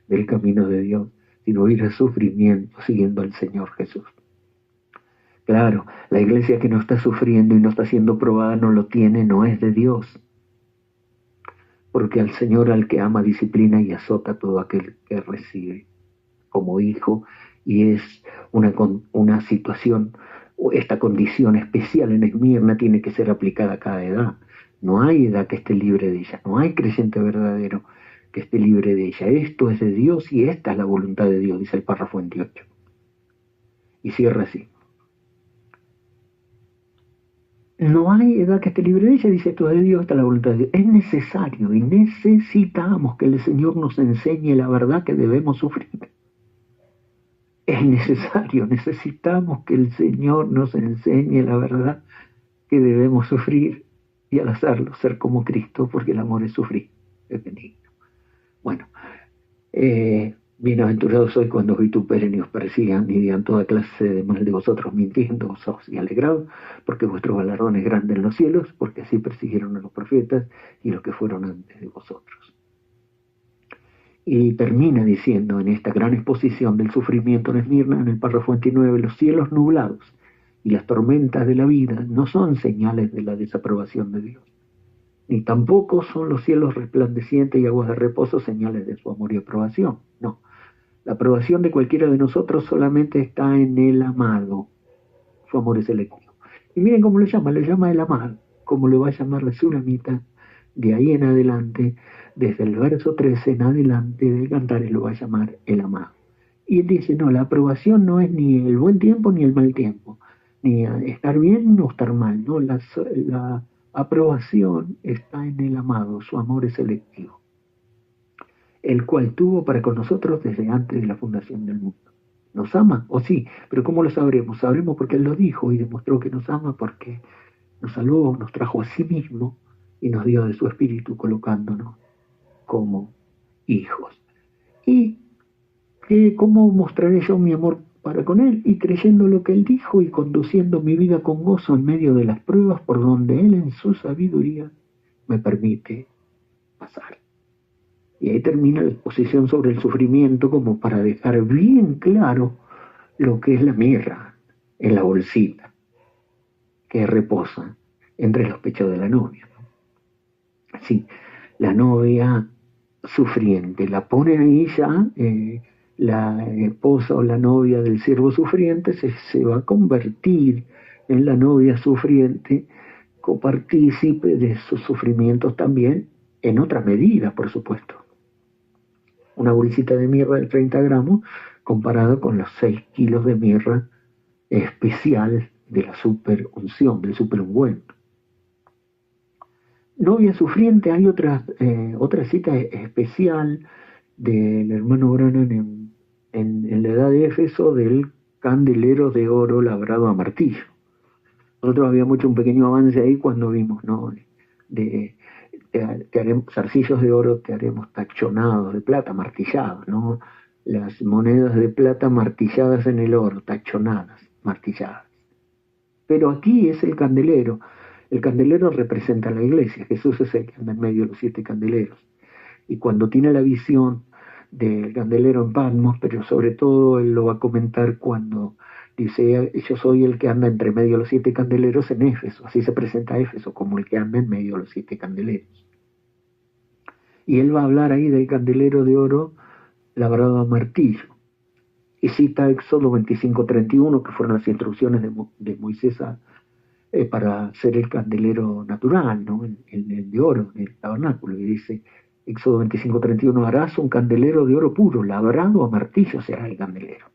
del camino de Dios, si no hubiera sufrimiento siguiendo al Señor Jesús. Claro, la iglesia que no está sufriendo y no está siendo probada no lo tiene, no es de Dios. Porque al Señor, al que ama, disciplina y azota a todo aquel que recibe como hijo, y es una situación, esta condición especial en Esmirna tiene que ser aplicada a cada edad. No hay edad que esté libre de ella, no hay creyente verdadero que esté libre de ella. Esto es de Dios y esta es la voluntad de Dios, dice el párrafo 28. Y cierra así. No hay edad que esté libre de ella, dice esto de Dios, esta es la voluntad de Dios. Es necesario y necesitamos que el Señor nos enseñe la verdad que debemos sufrir. Es necesario, necesitamos que el Señor nos enseñe la verdad que debemos sufrir y al hacerlo ser como Cristo, porque el amor es sufrir, es benigno. Bueno, Bienaventurados sois cuando os vituperen y os persigan y digan toda clase de mal de vosotros mintiendo, gozosos y alegrados, porque vuestro galardón es grande en los cielos, porque así persiguieron a los profetas y los que fueron antes de vosotros. Y termina diciendo en esta gran exposición del sufrimiento en Esmirna, en el párrafo 29, los cielos nublados y las tormentas de la vida no son señales de la desaprobación de Dios, ni tampoco son los cielos resplandecientes y aguas de reposo señales de su amor y aprobación. No, la aprobación de cualquiera de nosotros solamente está en el amado. Su amor es selectivo. Y miren cómo lo llama el amado, como lo va a llamar la Sulamita de ahí en adelante, desde el verso 13 en adelante del Cantares lo va a llamar el amado. Y él dice, no, la aprobación no es ni el buen tiempo ni el mal tiempo, ni estar bien o estar mal, no, la aprobación está en el amado, su amor es selectivo, el cual tuvo para con nosotros desde antes de la fundación del mundo. ¿Nos ama? ¿O sí? Pero ¿cómo lo sabremos? Sabremos porque Él lo dijo y demostró que nos ama, porque nos salvó, nos trajo a sí mismo y nos dio de su espíritu colocándonos como hijos. ¿Y cómo mostraré yo mi amor para con Él? Y creyendo lo que Él dijo y conduciendo mi vida con gozo en medio de las pruebas por donde Él en su sabiduría me permite pasar. Y ahí termina la exposición sobre el sufrimiento como para dejar bien claro lo que es la mirra en la bolsita que reposa entre los pechos de la novia. Sí, la novia sufriente la pone ahí ya, la esposa o la novia del siervo sufriente se va a convertir en la novia sufriente, copartícipe de sus sufrimientos también, en otra medida, por supuesto. Una bolsita de mirra de 30 gramos comparado con los 6 kilos de mirra especial de la super unción, del super ungüento. Novia sufriente, hay otra cita especial del hermano Branham en la edad de Éfeso del candelero de oro labrado a martillo. Nosotros habíamos hecho un pequeño avance ahí cuando vimos, ¿no? Te haremos zarcillos de oro, te haremos tachonados de plata, martillados, ¿no? Las monedas de plata martilladas en el oro, tachonadas, martilladas. Pero aquí es el candelero. El candelero representa a la iglesia. Jesús es el que anda en medio de los 7 candeleros. Y cuando tiene la visión del candelero en Patmos, pero sobre todo él lo va a comentar cuando dice, yo soy el que anda entre medio de los 7 candeleros en Éfeso. Así se presenta a Éfeso, como el que anda en medio de los 7 candeleros. Y él va a hablar ahí del candelero de oro labrado a martillo. Y cita Éxodo 25:31, que fueron las instrucciones de Moisés para hacer el candelero natural, ¿no? El de oro, en el tabernáculo. Y dice, Éxodo 25:31, harás un candelero de oro puro, labrado a martillo será el candelero.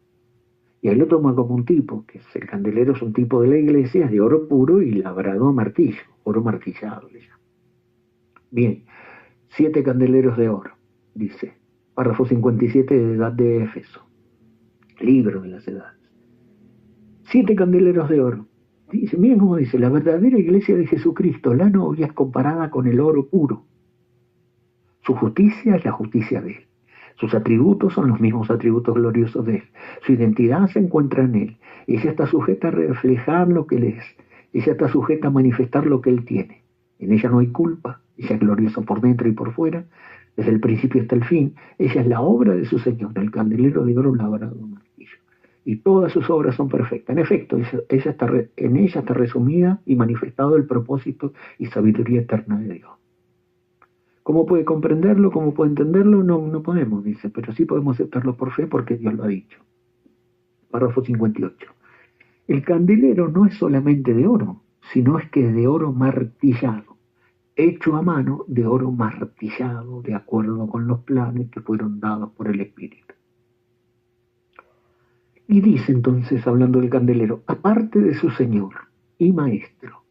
Y ahí lo toma como un tipo, que es el candelero es un tipo de la iglesia, es de oro puro y labrado a martillo, oro martillado le llama. Bien, 7 candeleros de oro, dice, párrafo 57 de Edad de Éfeso, libro de las edades. 7 candeleros de oro. Dice, miren cómo dice, la verdadera iglesia de Jesucristo, la novia, es comparada con el oro puro. Su justicia es la justicia de Él. Sus atributos son los mismos atributos gloriosos de Él. Su identidad se encuentra en Él. Ella está sujeta a reflejar lo que Él es. Ella está sujeta a manifestar lo que Él tiene. En ella no hay culpa. Ella es gloriosa por dentro y por fuera, desde el principio hasta el fin. Ella es la obra de su Señor, el candelero de oro labrado a martillo. Y todas sus obras son perfectas. En efecto, en ella está resumida y manifestado el propósito y sabiduría eterna de Dios. ¿Cómo puede comprenderlo? ¿Cómo puede entenderlo? No podemos, dice, pero sí podemos aceptarlo por fe porque Dios lo ha dicho. Párrafo 58. El candelero no es solamente de oro, sino es que es de oro martillado, hecho a mano de oro martillado, de acuerdo con los planes que fueron dados por el Espíritu. Y dice entonces, hablando del candelero, aparte de su Señor y Maestro,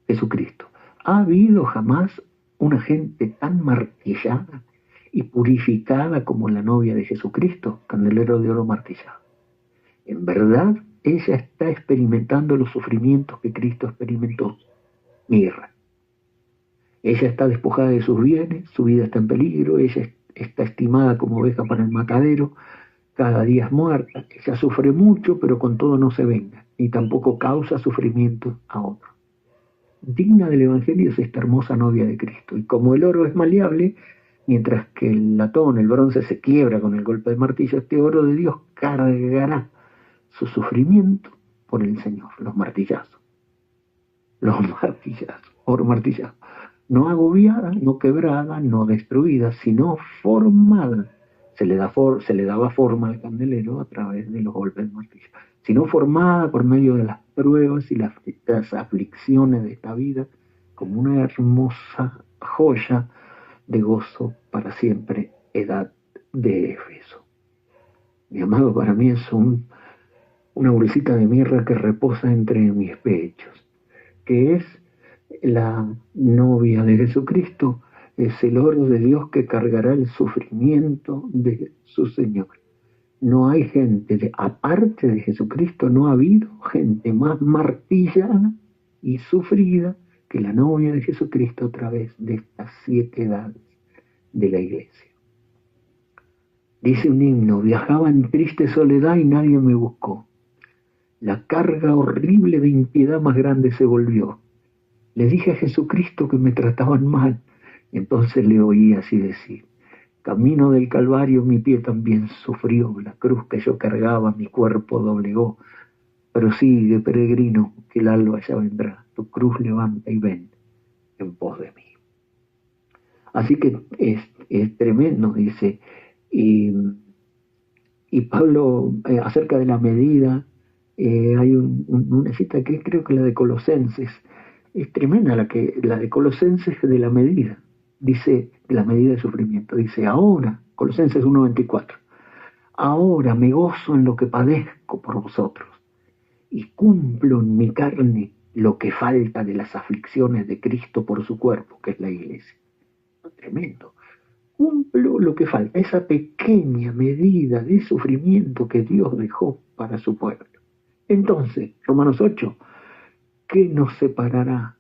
Jesucristo, ¿ha habido jamás una gente tan martillada y purificada como la novia de Jesucristo, candelero de oro martillado? En verdad, ella está experimentando los sufrimientos que Cristo experimentó. Mirra. Ella está despojada de sus bienes, su vida está en peligro, ella está estimada como oveja para el matadero, cada día es muerta, ella sufre mucho, pero con todo no se venga, ni tampoco causa sufrimiento a otro. Digna del Evangelio es esta hermosa novia de Cristo, y como el oro es maleable, mientras que el latón, el bronce, se quiebra con el golpe de martillo, este oro de Dios cargará su sufrimiento por el Señor, oro martillado, no agobiada, no quebrada, no destruida, sino formada. Se le daba forma al candelero a través de los golpes de martillo, sino formada por medio de las pruebas y las aflicciones de esta vida, como una hermosa joya de gozo para siempre, edad de Éfeso. Mi amado, para mí es una bolsita de mirra que reposa entre mis pechos, que es la novia de Jesucristo, es el oro de Dios que cargará el sufrimiento de su Señor. No hay gente, aparte de Jesucristo, no ha habido gente más martillada y sufrida que la novia de Jesucristo a través de estas 7 edades de la iglesia. Dice un himno: viajaba en triste soledad y nadie me buscó. La carga horrible de impiedad más grande se volvió. Le dije a Jesucristo que me trataban mal, y entonces le oí así decir: camino del Calvario mi pie también sufrió, la cruz que yo cargaba mi cuerpo doblegó, pero sigue, peregrino, que el alba ya vendrá, tu cruz levanta y ven en pos de mí. Así que es tremendo, dice, y Pablo, acerca de la medida, hay una cita que creo que la de Colosenses, es tremenda la de Colosenses de la medida, dice, la medida de sufrimiento, dice: ahora, Colosenses 1:24, ahora me gozo en lo que padezco por vosotros y cumplo en mi carne lo que falta de las aflicciones de Cristo por su cuerpo, que es la iglesia. Tremendo. Cumplo lo que falta, esa pequeña medida de sufrimiento que Dios dejó para su pueblo. Entonces, Romanos 8, ¿qué nos separará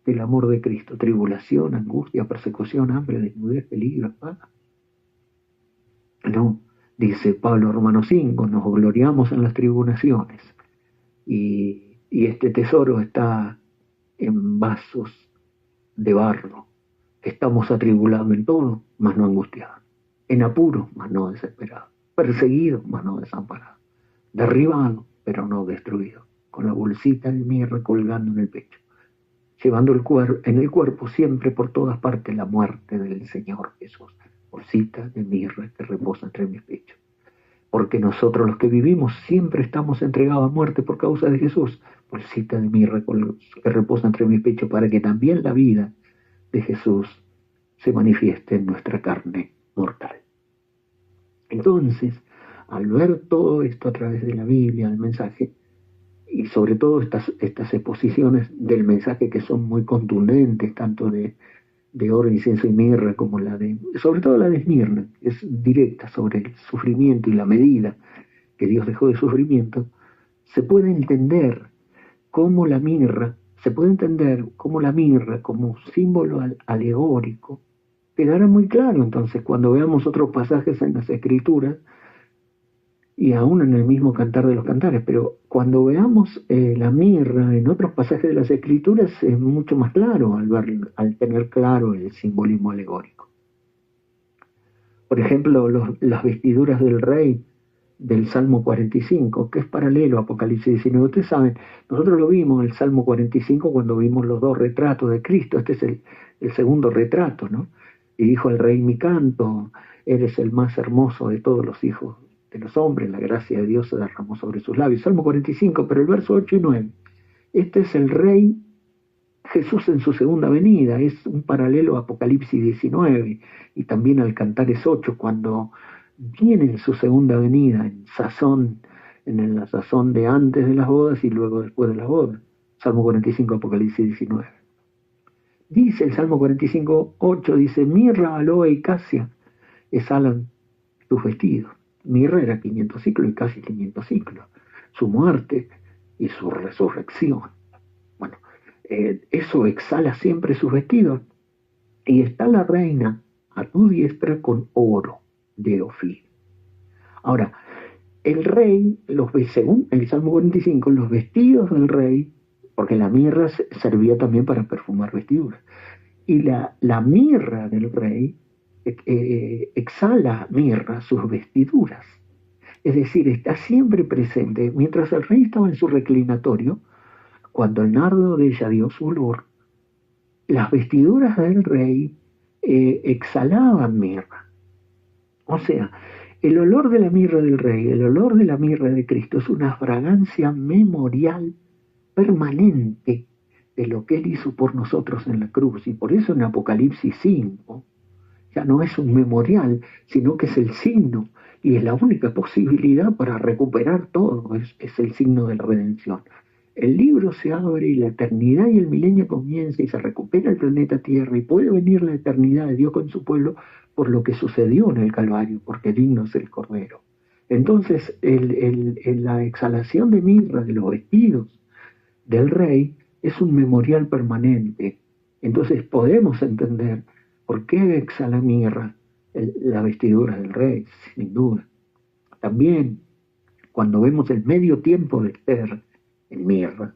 del amor de Cristo? Tribulación, angustia, persecución, hambre, desnudez, peligro, espada. No, dice Pablo, Romanos 5, nos gloriamos en las tribulaciones y este tesoro está en vasos de barro. Estamos atribulados en todo, mas no angustiados, en apuro, mas no desesperados, perseguidos, mas no desamparados, derribados, pero no destruidos, con la bolsita de mirra colgando en el pecho, llevando en el cuerpo siempre por todas partes la muerte del Señor Jesús, bolsita de mirra que reposa entre mis pechos. Porque nosotros los que vivimos siempre estamos entregados a muerte por causa de Jesús, bolsita de mirra que reposa entre mis pechos, para que también la vida de Jesús se manifieste en nuestra carne mortal. Entonces, al ver todo esto a través de la Biblia, el mensaje, y sobre todo estas exposiciones del mensaje que son muy contundentes, tanto de oro, incienso y mirra, como sobre todo la de Esmirna, que es directa sobre el sufrimiento y la medida que Dios dejó de sufrimiento, se puede entender cómo la mirra, como símbolo alegórico, quedará muy claro entonces cuando veamos otros pasajes en las Escrituras, y aún en el mismo Cantar de los Cantares, pero cuando veamos la mirra en otros pasajes de las Escrituras es mucho más claro al tener claro el simbolismo alegórico. Por ejemplo, las vestiduras del rey del Salmo 45, que es paralelo a Apocalipsis 19. Ustedes saben, nosotros lo vimos en el Salmo 45 cuando vimos los 2 retratos de Cristo. Este es el segundo retrato, ¿no? Y dijo el rey: mi canto, eres el más hermoso de todos los hijos de los hombres, la gracia de Dios se derramó sobre sus labios. Salmo 45, pero el verso 8 y 9. Este es el rey Jesús en su segunda venida, es un paralelo a Apocalipsis 19 y también al Cantares 8, cuando viene en su segunda venida, en la sazón de antes de las bodas y luego después de las bodas. Salmo 45, Apocalipsis 19. Dice el Salmo 45, 8, dice: mirra, aloe y casia exhalan tus vestidos. Mirra era 500 ciclos y casi 500 ciclos. Su muerte y su resurrección. Bueno, eso exhala siempre sus vestidos. Y está la reina a tu diestra con oro de Ofir. Ahora, el rey, según el Salmo 45, los vestidos del rey, porque la mirra servía también para perfumar vestiduras, y la mirra del rey exhala mirra sus vestiduras. Es decir, está siempre presente. Mientras el rey estaba en su reclinatorio, cuando el nardo de ella dio su olor, las vestiduras del rey exhalaban mirra. O sea, el olor de la mirra del rey, el olor de la mirra de Cristo es una fragancia memorial permanente de lo que Él hizo por nosotros en la cruz. Y por eso en Apocalipsis 5 ya no es un memorial, sino que es el signo. Y es la única posibilidad para recuperar todo, es el signo de la redención. El libro se abre y la eternidad y el milenio comienza y se recupera el planeta Tierra y puede venir la eternidad de Dios con su pueblo por lo que sucedió en el Calvario, porque digno es el Cordero. Entonces, la exhalación de mirra de los vestidos del rey es un memorial permanente. Entonces podemos entender por qué exhala mirra la vestidura del rey, sin duda. También, cuando vemos el medio tiempo de Esther en mirra,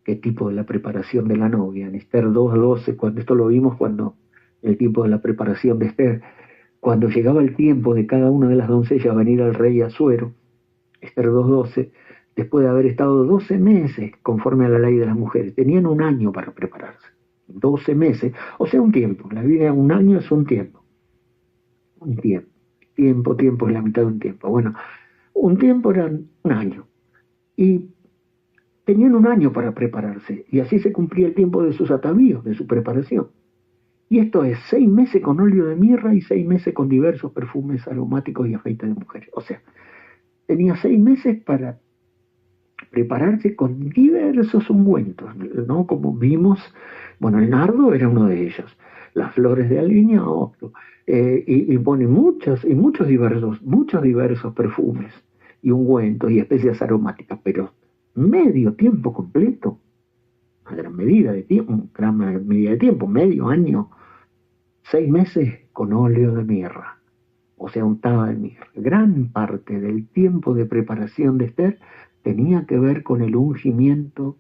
qué tipo de la preparación de la novia, en Esther 2:12, esto lo vimos cuando el tiempo de la preparación de Esther, cuando llegaba el tiempo de cada una de las doncellas a venir al rey Asuero, Esther 2:12, después de haber estado 12 meses conforme a la ley de las mujeres, tenían un año para prepararse, 12 meses, o sea, un tiempo, la vida un año es un tiempo, tiempo es la mitad de un tiempo, bueno, un tiempo eran un año, y tenían un año para prepararse, y así se cumplía el tiempo de sus atavíos, de su preparación. Y esto es 6 meses con óleo de mirra y 6 meses con diversos perfumes aromáticos y aceite de mujeres. O sea, tenía 6 meses para prepararse con diversos ungüentos, ¿no? Como vimos, bueno, el nardo era uno de ellos, las flores de aliña otro, y pone muchos diversos perfumes y ungüentos y especias aromáticas, pero medio tiempo completo, una gran medida de tiempo, medio año, 6 meses con óleo de mirra, o sea, untaba de mirra. Gran parte del tiempo de preparación de Esther tenía que ver con el ungimiento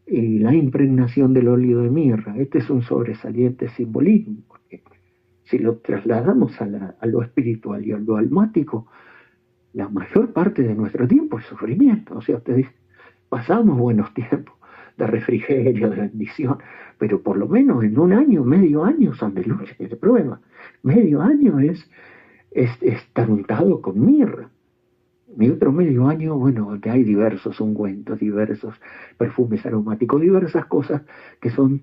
y la impregnación del óleo de mirra. Este es un sobresaliente simbolismo, porque si lo trasladamos a lo espiritual y a lo almático, la mayor parte de nuestro tiempo es sufrimiento. O sea, ustedes pasamos buenos tiempos de refrigerio, de bendición, pero por lo menos en un año, medio año son de lucha y de prueba. Medio año es estar untado con mirra. Mi otro medio año, bueno, que hay diversos ungüentos, diversos perfumes aromáticos, diversas cosas que son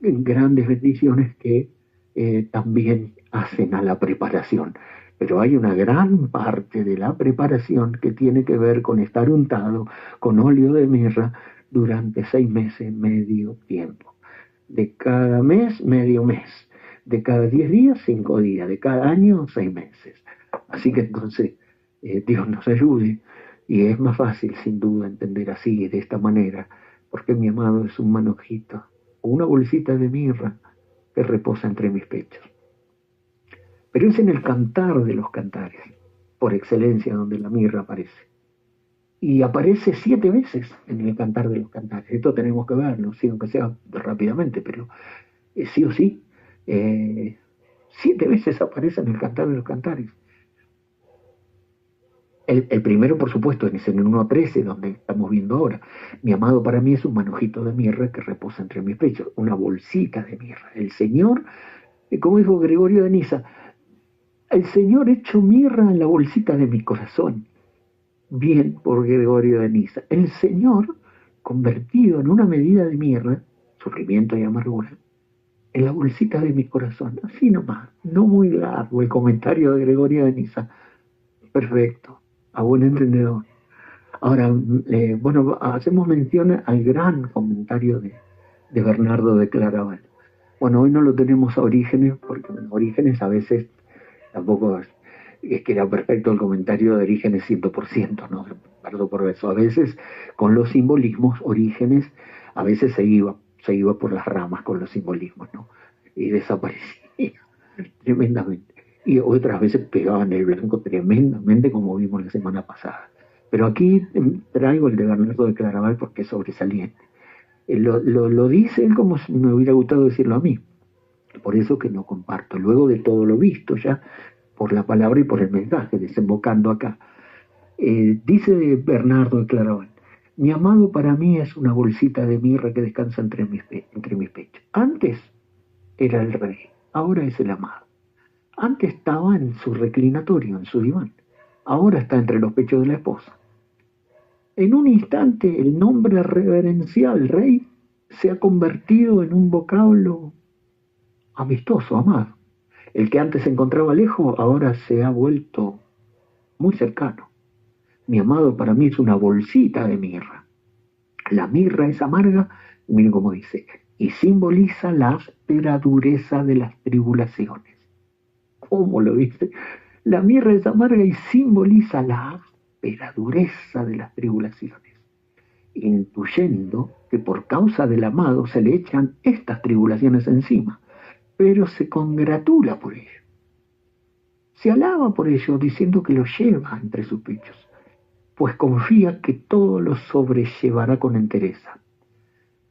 grandes bendiciones que también hacen a la preparación. Pero hay una gran parte de la preparación que tiene que ver con estar untado con óleo de mirra durante 6 meses, medio tiempo. De cada mes, medio mes. De cada 10 días, 5 días. De cada año, 6 meses. Así que entonces, Dios nos ayude. Y es más fácil, sin duda, entender así, de esta manera, porque mi amado es un manojito o una bolsita de mirra que reposa entre mis pechos. Pero es en el cantar de los cantares, por excelencia, donde la mirra aparece. Y aparece 7 veces en el cantar de los cantares. Esto tenemos que verlo, sí, aunque sea rápidamente, pero sí o sí, 7 veces aparece en el cantar de los cantares. El primero, por supuesto, es en el 1:13, donde estamos viendo ahora. Mi amado para mí es un manojito de mirra que reposa entre mis pechos, una bolsita de mirra. El Señor, como dijo Gregorio de Niza, el Señor hecho mirra en la bolsita de mi corazón. Bien por Gregorio de Niza. El Señor convertido en una medida de mirra, sufrimiento y amargura, en la bolsita de mi corazón. Así nomás, no muy largo el comentario de Gregorio de Niza. Perfecto, a buen entendedor. Ahora, bueno, hacemos mención al gran comentario de Bernardo de Claraval. Bueno, hoy no lo tenemos a Orígenes, porque en Orígenes a veces tampoco es que era perfecto el comentario de Orígenes 100%, ¿no? Perdón por eso. A veces con los simbolismos, Orígenes a veces se iba por las ramas con los simbolismos, ¿no? Y desaparecía tremendamente. Y otras veces pegaban el blanco tremendamente, como vimos la semana pasada. Pero aquí traigo el de Bernardo de Claraval porque es sobresaliente. Lo dice él como si me hubiera gustado decirlo a mí. Por eso que no comparto. Luego de todo lo visto ya, por la palabra y por el mensaje, desembocando acá. Dice Bernardo de Claraval: mi amado para mí es una bolsita de mirra que descansa entre mis pechos. Antes era el rey, ahora es el amado. Antes estaba en su reclinatorio, en su diván. Ahora está entre los pechos de la esposa. En un instante el nombre reverencial rey se ha convertido en un vocablo amistoso, amado. El que antes se encontraba lejos ahora se ha vuelto muy cercano. Mi amado para mí es una bolsita de mirra. La mirra es amarga, miren cómo dice, y simboliza la áspera dureza de las tribulaciones. ¿Cómo lo dice? La mirra es amarga y simboliza la áspera dureza de las tribulaciones, intuyendo que por causa del amado se le echan estas tribulaciones encima, pero se congratula por ello. Se alaba por ello, diciendo que lo lleva entre sus pechos, pues confía que todo lo sobrellevará con entereza.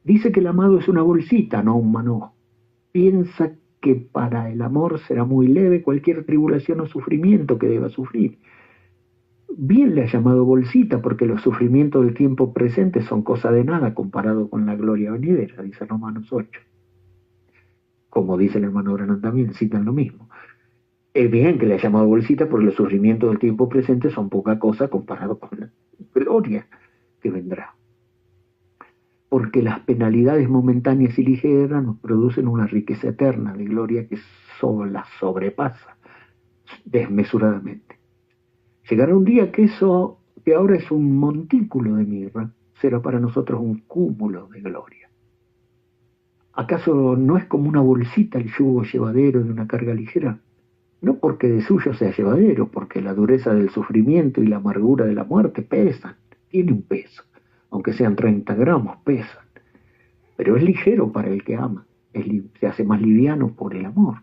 Dice que el amado es una bolsita, no un manojo. Piensa que para el amor será muy leve cualquier tribulación o sufrimiento que deba sufrir. Bien le ha llamado bolsita porque los sufrimientos del tiempo presente son cosa de nada comparado con la gloria venidera, dice Romanos 8. Como dice el hermano Branham también, citan lo mismo. Es bien que le ha llamado bolsita porque los sufrimientos del tiempo presente son poca cosa comparado con la gloria que vendrá. Porque las penalidades momentáneas y ligeras nos producen una riqueza eterna de gloria que la sobrepasa desmesuradamente. Llegará un día que eso, que ahora es un montículo de mirra, será para nosotros un cúmulo de gloria. ¿Acaso no es como una bolsita el yugo llevadero de una carga ligera? No porque de suyo sea llevadero, porque la dureza del sufrimiento y la amargura de la muerte pesan, tiene un peso, aunque sean 30 gramos, pesan. Pero es ligero para el que ama, se hace más liviano por el amor,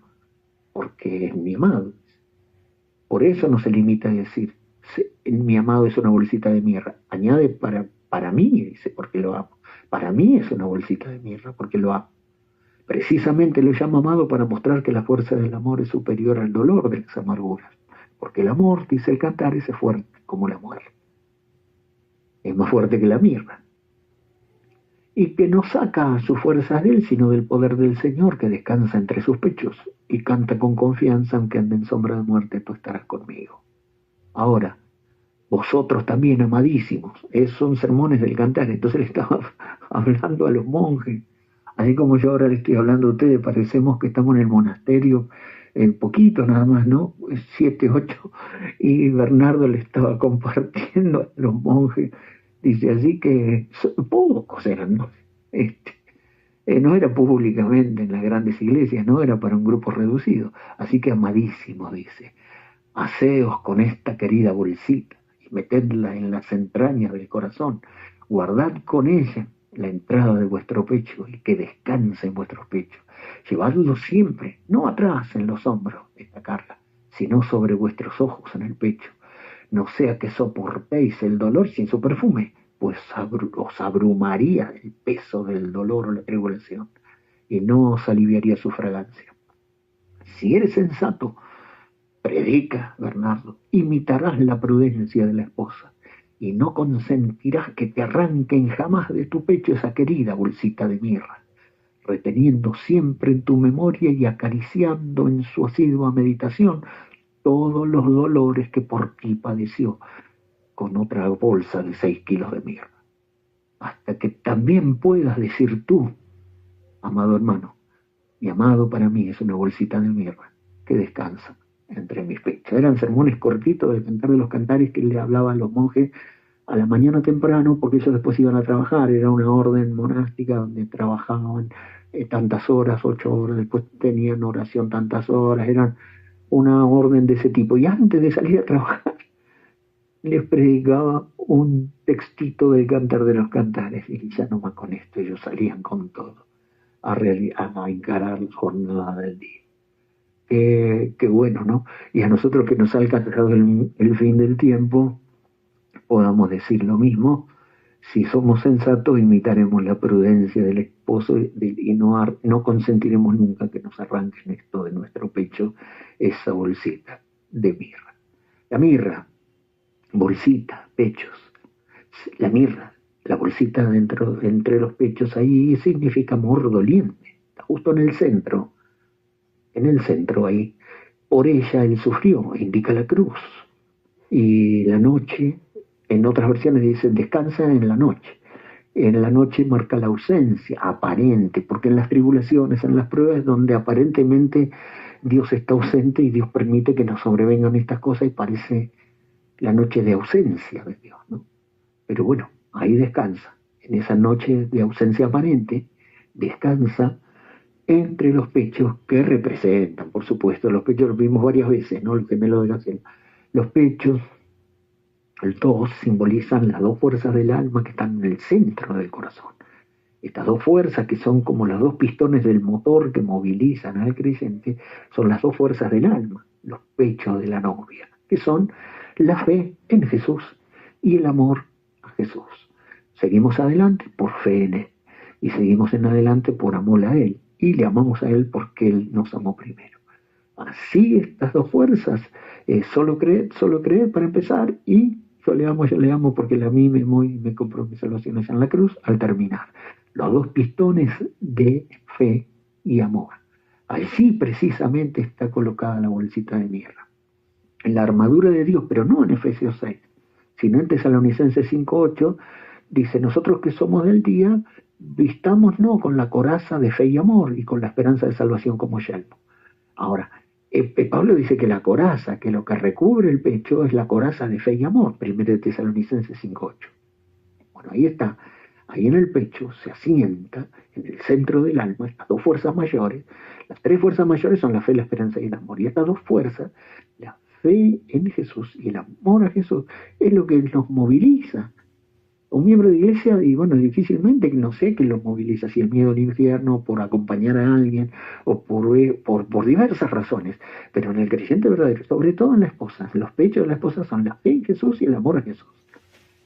porque es mi amado. Por eso no se limita a decir, mi amado es una bolsita de mirra. Añade para mí, dice, porque lo amo. Para mí es una bolsita de mirra, porque lo amo. Precisamente lo llama amado para mostrar que la fuerza del amor es superior al dolor de las amarguras, porque el amor, dice el cantar, es fuerte como la muerte. Es más fuerte que la mirra. Y que no saca sus fuerzas de él, sino del poder del Señor que descansa entre sus pechos y canta con confianza: aunque ande en sombra de muerte, tú estarás conmigo. Ahora, vosotros también, amadísimos, esos son sermones del cantar. Entonces le estaba hablando a los monjes, así como yo ahora le estoy hablando a ustedes. Parecemos que estamos en el monasterio, poquito nada más, ¿no? 7, 8, y Bernardo le estaba compartiendo a los monjes. Dice, así que pocos eran, ¿no? No era públicamente en las grandes iglesias, no era para un grupo reducido. Así que, amadísimos, dice, haceos con esta querida bolsita y metedla en las entrañas del corazón. Guardad con ella la entrada de vuestro pecho y que descanse en vuestros pechos. Llevadlo siempre, no atrás en los hombros, esta carga, sino sobre vuestros ojos en el pecho. No sea que soportéis el dolor sin su perfume, pues os abrumaría el peso del dolor o la tribulación, y no os aliviaría su fragancia. Si eres sensato, predica, Bernardo, imitarás la prudencia de la esposa, y no consentirás que te arranquen jamás de tu pecho esa querida bolsita de mirra, reteniendo siempre en tu memoria y acariciando en su asidua meditación todos los dolores que por ti padeció con otra bolsa de 6 kilos de mirra, hasta que también puedas decir tú, amado hermano, mi amado para mí es una bolsita de mirra que descansa entre mis pechos. Eran sermones cortitos del Cantar de los Cantares que le hablaban los monjes a la mañana temprano, porque ellos después iban a trabajar. Era una orden monástica donde trabajaban tantas horas, 8 horas, después tenían oración tantas horas, eran una orden de ese tipo. Y antes de salir a trabajar, les predicaba un textito del Cantar de los Cantares, y ya nomás con esto ellos salían con todo a encarar la jornada del día. qué bueno, ¿no? Y a nosotros que nos ha alcanzado el fin del tiempo, podamos decir lo mismo. Si somos sensatos, imitaremos la prudencia del esposo y no consentiremos nunca que nos arranquen esto de nuestro pecho, esa bolsita de mirra. La mirra, bolsita, pechos. La mirra, la bolsita dentro, entre los pechos, ahí significa amor doliente. Está justo en el centro ahí. Por ella él sufrió, indica la cruz. Y la noche, en otras versiones dicen descansa en la noche. En la noche marca la ausencia aparente, porque en las tribulaciones, en las pruebas donde aparentemente Dios está ausente y Dios permite que nos sobrevengan estas cosas y parece la noche de ausencia de Dios, ¿no? Pero bueno, ahí descansa. En esa noche de ausencia aparente, descansa entre los pechos que representan, por supuesto, los pechos los vimos varias veces, ¿no? El gemelo de la cena. Los pechos, dos simbolizan las dos fuerzas del alma que están en el centro del corazón. Estas dos fuerzas, que son como los dos pistones del motor que movilizan al creyente, son las dos fuerzas del alma, los pechos de la novia, que son la fe en Jesús y el amor a Jesús. Seguimos adelante por fe en Él y seguimos en adelante por amor a Él y le amamos a Él porque Él nos amó primero. Así estas dos fuerzas, solo creer para empezar y yo le amo porque Él a mí me compró mi salvación en la cruz al terminar. Los dos pistones de fe y amor. Allí precisamente está colocada la bolsita de mirra. En la armadura de Dios, pero no en Efesios 6, sino en Tesalonicenses 5:8, dice, nosotros que somos del día, vistamos no con la coraza de fe y amor y con la esperanza de salvación como yelmo. Ahora, Pablo dice que la coraza, que lo que recubre el pecho es la coraza de fe y amor, 1 Tesalonicenses 5:8. Bueno, ahí está, ahí en el pecho se asienta, en el centro del alma, estas dos fuerzas mayores. Las tres fuerzas mayores son la fe, la esperanza y el amor. Y estas dos fuerzas, la fe en Jesús y el amor a Jesús, es lo que nos moviliza. Un miembro de iglesia, y bueno, difícilmente, no sé qué lo moviliza, si el miedo al infierno, por acompañar a alguien, o por diversas razones, pero en el creyente verdadero, sobre todo en la esposa, los pechos de la esposa son la fe en Jesús y el amor a Jesús.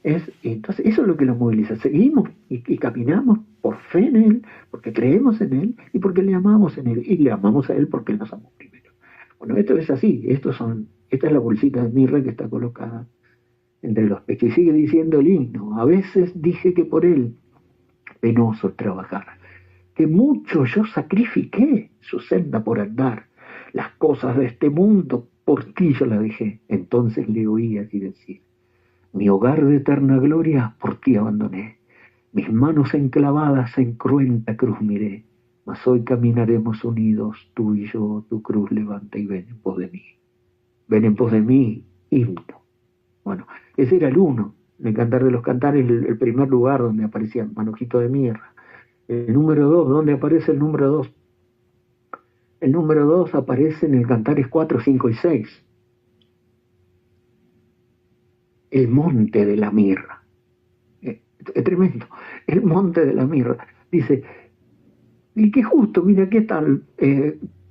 Entonces, eso es lo que lo moviliza. Seguimos y caminamos por fe en Él, porque creemos en Él y porque le amamos en Él, y le amamos a Él porque Él nos amó primero. Bueno, esto es así, esta es la bolsita de mirra que está colocada entre los pechos. Y sigue diciendo el himno, a veces dije que por Él penoso trabajar, que mucho yo sacrifiqué su senda por andar, las cosas de este mundo por ti yo las dejé. Entonces le oí así decir, mi hogar de eterna gloria por ti abandoné, mis manos enclavadas en cruenta cruz miré, mas hoy caminaremos unidos, tú y yo, tu cruz levanta y ven en pos de mí. Ven en pos de mí, himno. Bueno, ese era el uno, el Cantar de los Cantares, el primer lugar donde aparecía Manojito de Mirra. El número 2, ¿dónde aparece el número 2? El número 2 aparece en el Cantares 4, 5 y 6. El monte de la mirra. Es tremendo. El monte de la mirra. Dice, y que justo, mira, ¿qué tal?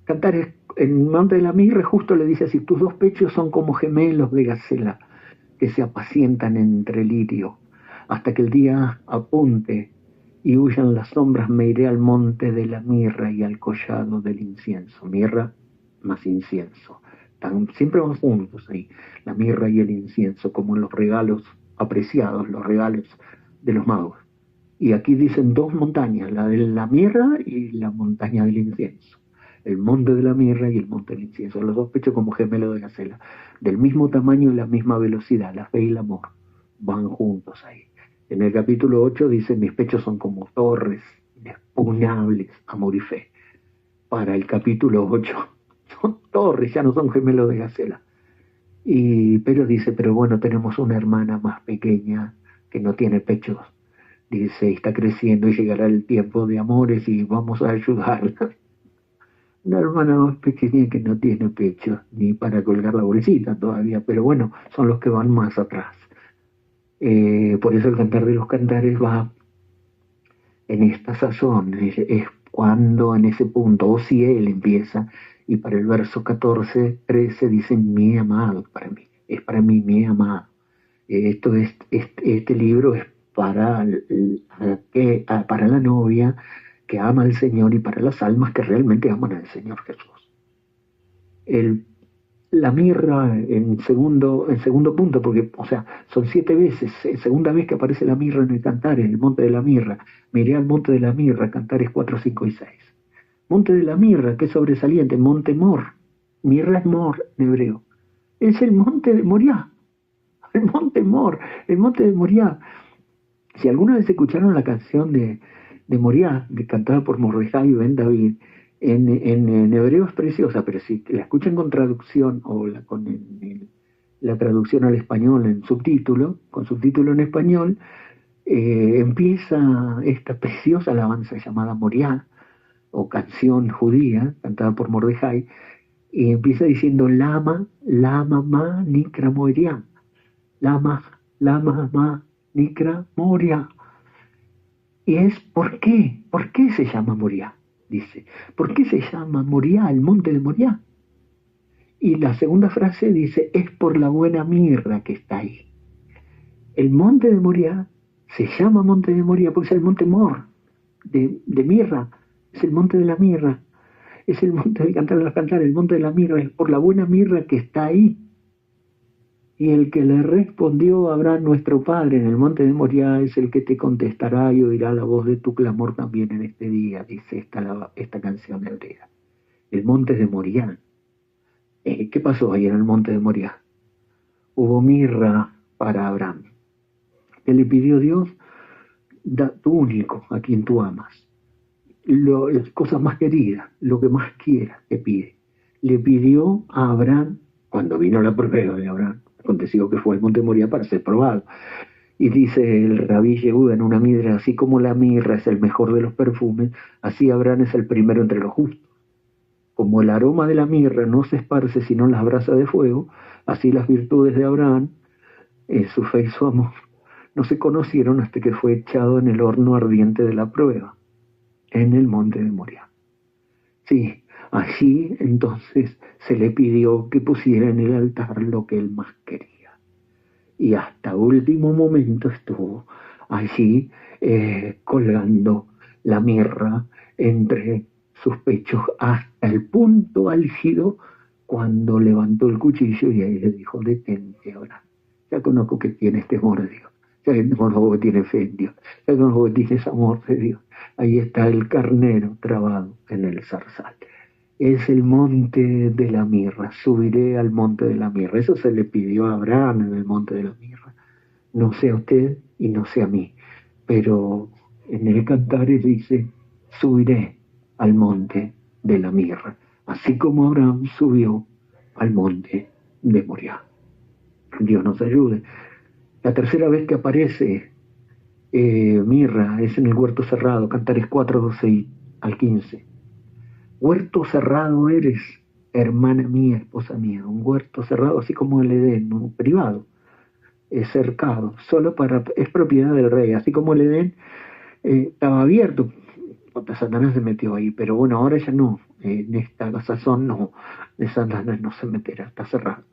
Cantares, el monte de la mirra justo le dice así, tus dos pechos son como gemelos de gacela que se apacientan entre lirio, hasta que el día apunte y huyan las sombras, me iré al monte de la mirra y al collado del incienso. Mirra más incienso. Siempre van juntos ahí, la mirra y el incienso, como en los regalos apreciados, los regalos de los magos. Y aquí dicen dos montañas, la de la mirra y la montaña del incienso. El monte de la mirra y el monte del incienso, los dos pechos como gemelos de gacela, del mismo tamaño y la misma velocidad, la fe y el amor van juntos ahí. En el capítulo 8 dice, mis pechos son como torres inexpugnables, amor y fe. Para el capítulo 8 son torres, ya no son gemelos de gacela. Pero dice, pero bueno, tenemos una hermana más pequeña que no tiene pechos. Dice, está creciendo y llegará el tiempo de amores y vamos a ayudarla. Una hermana más pequeña que no tiene pecho, ni para colgar la bolsita todavía, pero bueno, son los que van más atrás. Por eso el Cantar de los Cantares va en esta sazón, es cuando en ese punto, o si él empieza, y para el verso 14, 13 dice mi amado para mí, es para mí mi amado. Este libro es para la novia que ama al Señor y para las almas que realmente aman al Señor Jesús. La mirra en segundo punto, porque, o sea, son 7 veces, segunda vez que aparece la mirra en el cantar, en el monte de la mirra. Miré al monte de la mirra, Cantares 4, 5 y 6. Monte de la mirra, que es sobresaliente, monte Mor. Mirra es Mor en hebreo. Es el monte de Moriah, el monte Mor, el monte de Moriah. Si alguna vez escucharon la canción de Moriah, cantada por Mordejai y Ben David, en hebreo es preciosa, pero si la escuchan con traducción o con la traducción al español en subtítulo, con subtítulo en español, empieza esta preciosa alabanza llamada Moriah, o canción judía, cantada por Mordejai, y empieza diciendo Lama, Lama, Ma, Nikra, Moriah. Lama, Lama, Ma, Nikra, Moriah. Y es ¿por qué? ¿Por qué se llama Moriah? Dice, ¿por qué se llama Moriah, el monte de Moriah? Y la segunda frase dice, es por la buena mirra que está ahí. El monte de Moriah se llama monte de Moriah porque es el monte Mor, de mirra, es el monte de la mirra, es el monte de cantar al cantar, el monte de la mirra, es por la buena mirra que está ahí. Y el que le respondió a Abraham, nuestro padre, en el monte de Moriah, es el que te contestará y oirá la voz de tu clamor también en este día, dice esta canción hebrea. El monte de Moriah. ¿Qué pasó ahí en el monte de Moriah? Hubo mirra para Abraham. ¿Qué le pidió Dios? Da tu único, a quien tú amas. Las cosas más queridas, lo que más quieras, te pide. Le pidió a Abraham, cuando vino la prueba de Abraham, aconteció que fue al monte Moriah para ser probado. Y dice el Rabí Yehuda en una midra, así como la mirra es el mejor de los perfumes, así Abraham es el primero entre los justos. Como el aroma de la mirra no se esparce sino en las brasas de fuego, así las virtudes de Abraham, su fe y su amor, no se conocieron hasta que fue echado en el horno ardiente de la prueba, en el monte de Moriah. Sí, allí entonces se le pidió que pusiera en el altar lo que él más quería. Y hasta último momento estuvo allí colgando la mirra entre sus pechos hasta el punto álgido cuando levantó el cuchillo y ahí le dijo, detente ahora. Ya conozco que tienes temor de Dios, ya conozco que tienes fe en Dios, ya conozco que tienes amor de Dios. Ahí está el carnero trabado en el zarzal. Es el monte de la mirra, subiré al monte de la mirra. Eso se le pidió a Abraham en el monte de la mirra. No sé a usted y no sé a mí, pero en el Cantares dice, subiré al monte de la mirra, así como Abraham subió al monte de Moriah. Dios nos ayude. La tercera vez que aparece mirra es en el huerto cerrado, Cantares 4, 12 al 15. Huerto cerrado eres, hermana mía, esposa mía, un huerto cerrado, así como el Edén, un privado, cercado, es propiedad del rey, así como el Edén estaba abierto, cuando Satanás se metió ahí, pero bueno, ahora ya no, en esta sazón no, de Satanás no se meterá, está cerrado.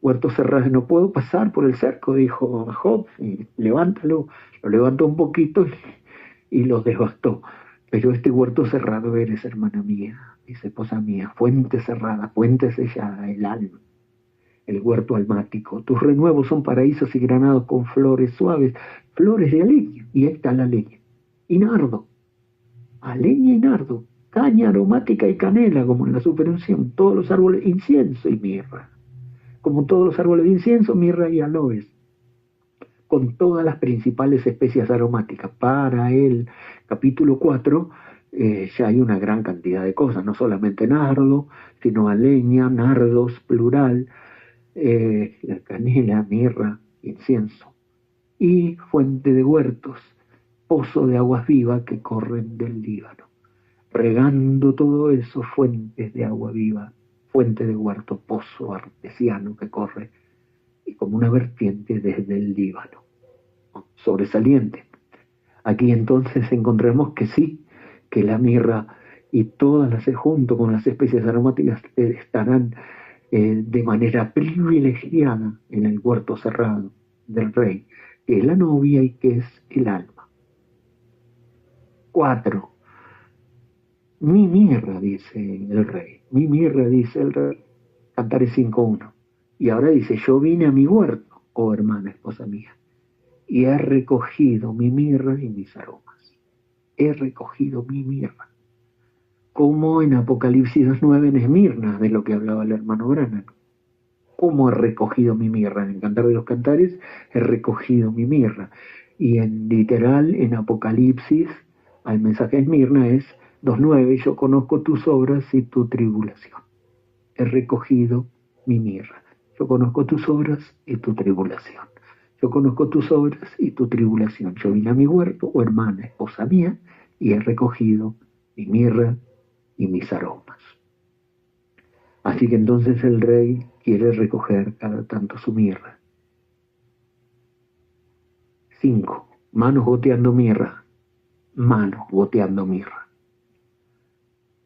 Huerto cerrado, no puedo pasar por el cerco, dijo Job, y levántalo, lo levantó un poquito y lo devastó. Pero este huerto cerrado eres, hermana mía, dice esposa mía, fuente cerrada, fuente sellada, el alma, el huerto almático. Tus renuevos son paraísos y granados con flores suaves, flores de aleña, y ahí está la leña. Y nardo, aleña y nardo, caña aromática y canela, como en la superunción, todos los árboles, incienso y mirra. Como todos los árboles de incienso, mirra y aloes, con todas las principales especias aromáticas. Para el capítulo 4 ya hay una gran cantidad de cosas, no solamente nardo, sino aleña, nardos, plural, la canela, mirra, incienso, y fuente de huertos, pozo de aguas vivas que corren del Líbano. Regando todo eso, fuentes de agua viva, fuente de huerto, pozo artesiano que corre y como una vertiente desde el Líbano. Sobresaliente. Aquí entonces encontramos que sí, que la mirra y todas las junto con las especies aromáticas estarán de manera privilegiada en el huerto cerrado del rey, que es la novia y que es el alma. 4. Mi mirra, dice el rey. Mi mirra, dice el rey. Cantares 5.1. Y ahora dice, yo vine a mi huerto, oh hermana, esposa mía, y he recogido mi mirra y mis aromas. He recogido mi mirra. Como en Apocalipsis 2.9 en Esmirna, de lo que hablaba el hermano Branham. ¿Cómo he recogido mi mirra? En el Cantar de los Cantares, he recogido mi mirra. Y en literal, en Apocalipsis, al mensaje de Esmirna es 2.9, yo conozco tus obras y tu tribulación. He recogido mi mirra. Yo conozco tus obras y tu tribulación. Yo conozco tus obras y tu tribulación. Yo vine a mi huerto, oh hermana, esposa mía, y he recogido mi mirra y mis aromas. Así que entonces el rey quiere recoger cada tanto su mirra. 5. Manos goteando mirra. Manos goteando mirra.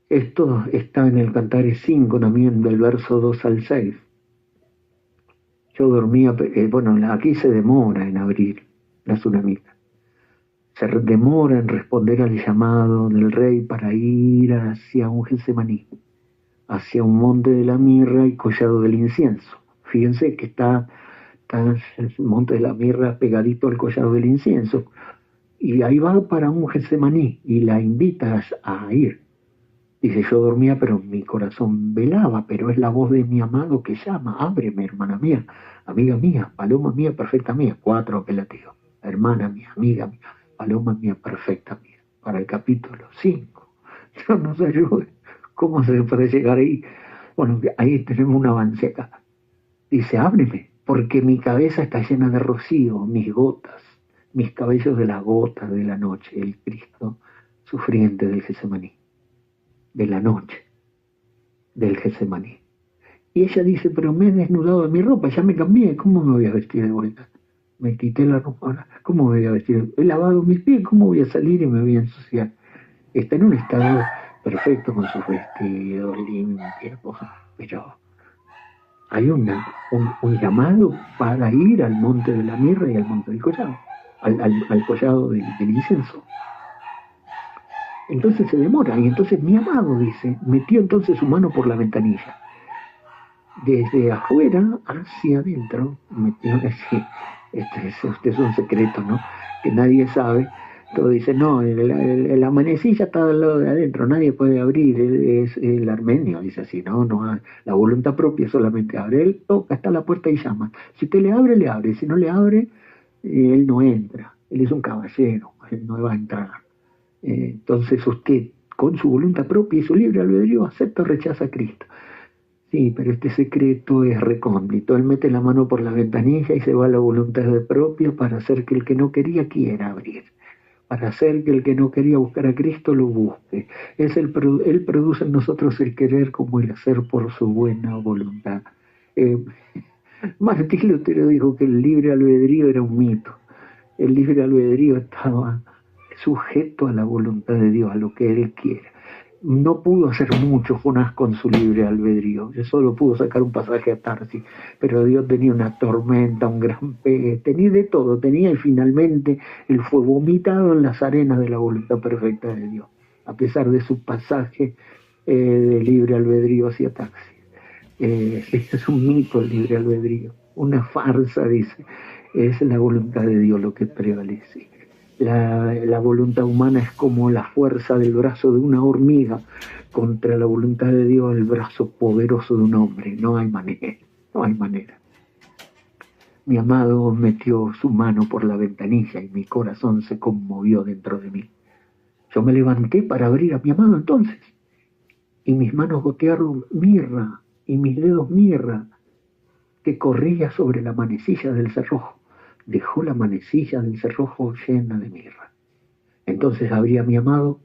Esto está en el Cantares 5 también, del verso 2 al 6. Yo dormía, aquí se demora en abrir la tsunamita. Se demora en responder al llamado del rey para ir hacia un Getsemaní, hacia un monte de la mirra y collado del incienso. Fíjense que está el monte de la mirra pegadito al collado del incienso. Y ahí va para un Getsemaní y la invita a ir. Dice, yo dormía, pero mi corazón velaba, pero es la voz de mi amado que llama. Ábreme, hermana mía, amiga mía, paloma mía, perfecta mía. 4 apelativos. Hermana mía, amiga mía, paloma mía, perfecta mía. Para el capítulo 5. Dios nos ayude. ¿Cómo se puede llegar ahí? Bueno, ahí tenemos un avance acá. Dice, ábreme, porque mi cabeza está llena de rocío, mis gotas, mis cabellos de las gotas de la noche, el Cristo sufriente del Getsemaní. De la noche del Getsemaní. Y ella dice, pero me he desnudado de mi ropa, ya me cambié, ¿cómo me voy a vestir de vuelta? Me quité la ropa, ¿cómo me voy a vestir? He lavado mis pies, ¿cómo voy a salir y me voy a ensuciar? Está en un estado perfecto con sus vestidos, limpia, pero hay un llamado para ir al monte de la mirra y al monte del collado, al collado del incienso. Entonces se demora, y entonces mi amado, dice, metió entonces su mano por la ventanilla. Desde afuera hacia adentro, metió, este es un secreto, ¿no? Que nadie sabe. Todo dice, no, la manecilla está al lado de adentro, nadie puede abrir, es el armenio, dice así, no, la voluntad propia solamente abre. Él toca, está a la puerta y llama. Si usted le abre, si no le abre, él no entra. Él es un caballero, él no va a entrar. Entonces usted, con su voluntad propia y su libre albedrío, acepta o rechaza a Cristo. Sí, pero este secreto es recóndito. Él mete la mano por la ventanilla y se va a la voluntad propia para hacer que el que no quería quiera abrir. Para hacer que el que no quería buscar a Cristo lo busque. Él produce en nosotros el querer como el hacer por su buena voluntad. Martín Lutero dijo que el libre albedrío era un mito. El libre albedrío estaba sujeto a la voluntad de Dios, a lo que Él quiera. No pudo hacer mucho Jonás con su libre albedrío, solo pudo sacar un pasaje a Tarsis, pero Dios tenía una tormenta, un gran pez, tenía de todo, y finalmente él fue vomitado en las arenas de la voluntad perfecta de Dios, a pesar de su pasaje de libre albedrío hacia Tarsis. Es un mito el libre albedrío, una farsa, dice, es la voluntad de Dios lo que prevalece. La voluntad humana es como la fuerza del brazo de una hormiga contra la voluntad de Dios, el brazo poderoso de un hombre. No hay manera. Mi amado metió su mano por la ventanilla y mi corazón se conmovió dentro de mí. Yo me levanté para abrir a mi amado entonces, y mis manos gotearon mirra y mis dedos mirra que corría sobre la manecilla del cerrojo. Dejó la manecilla del cerrojo llena de mirra. Entonces abrí a mi amado,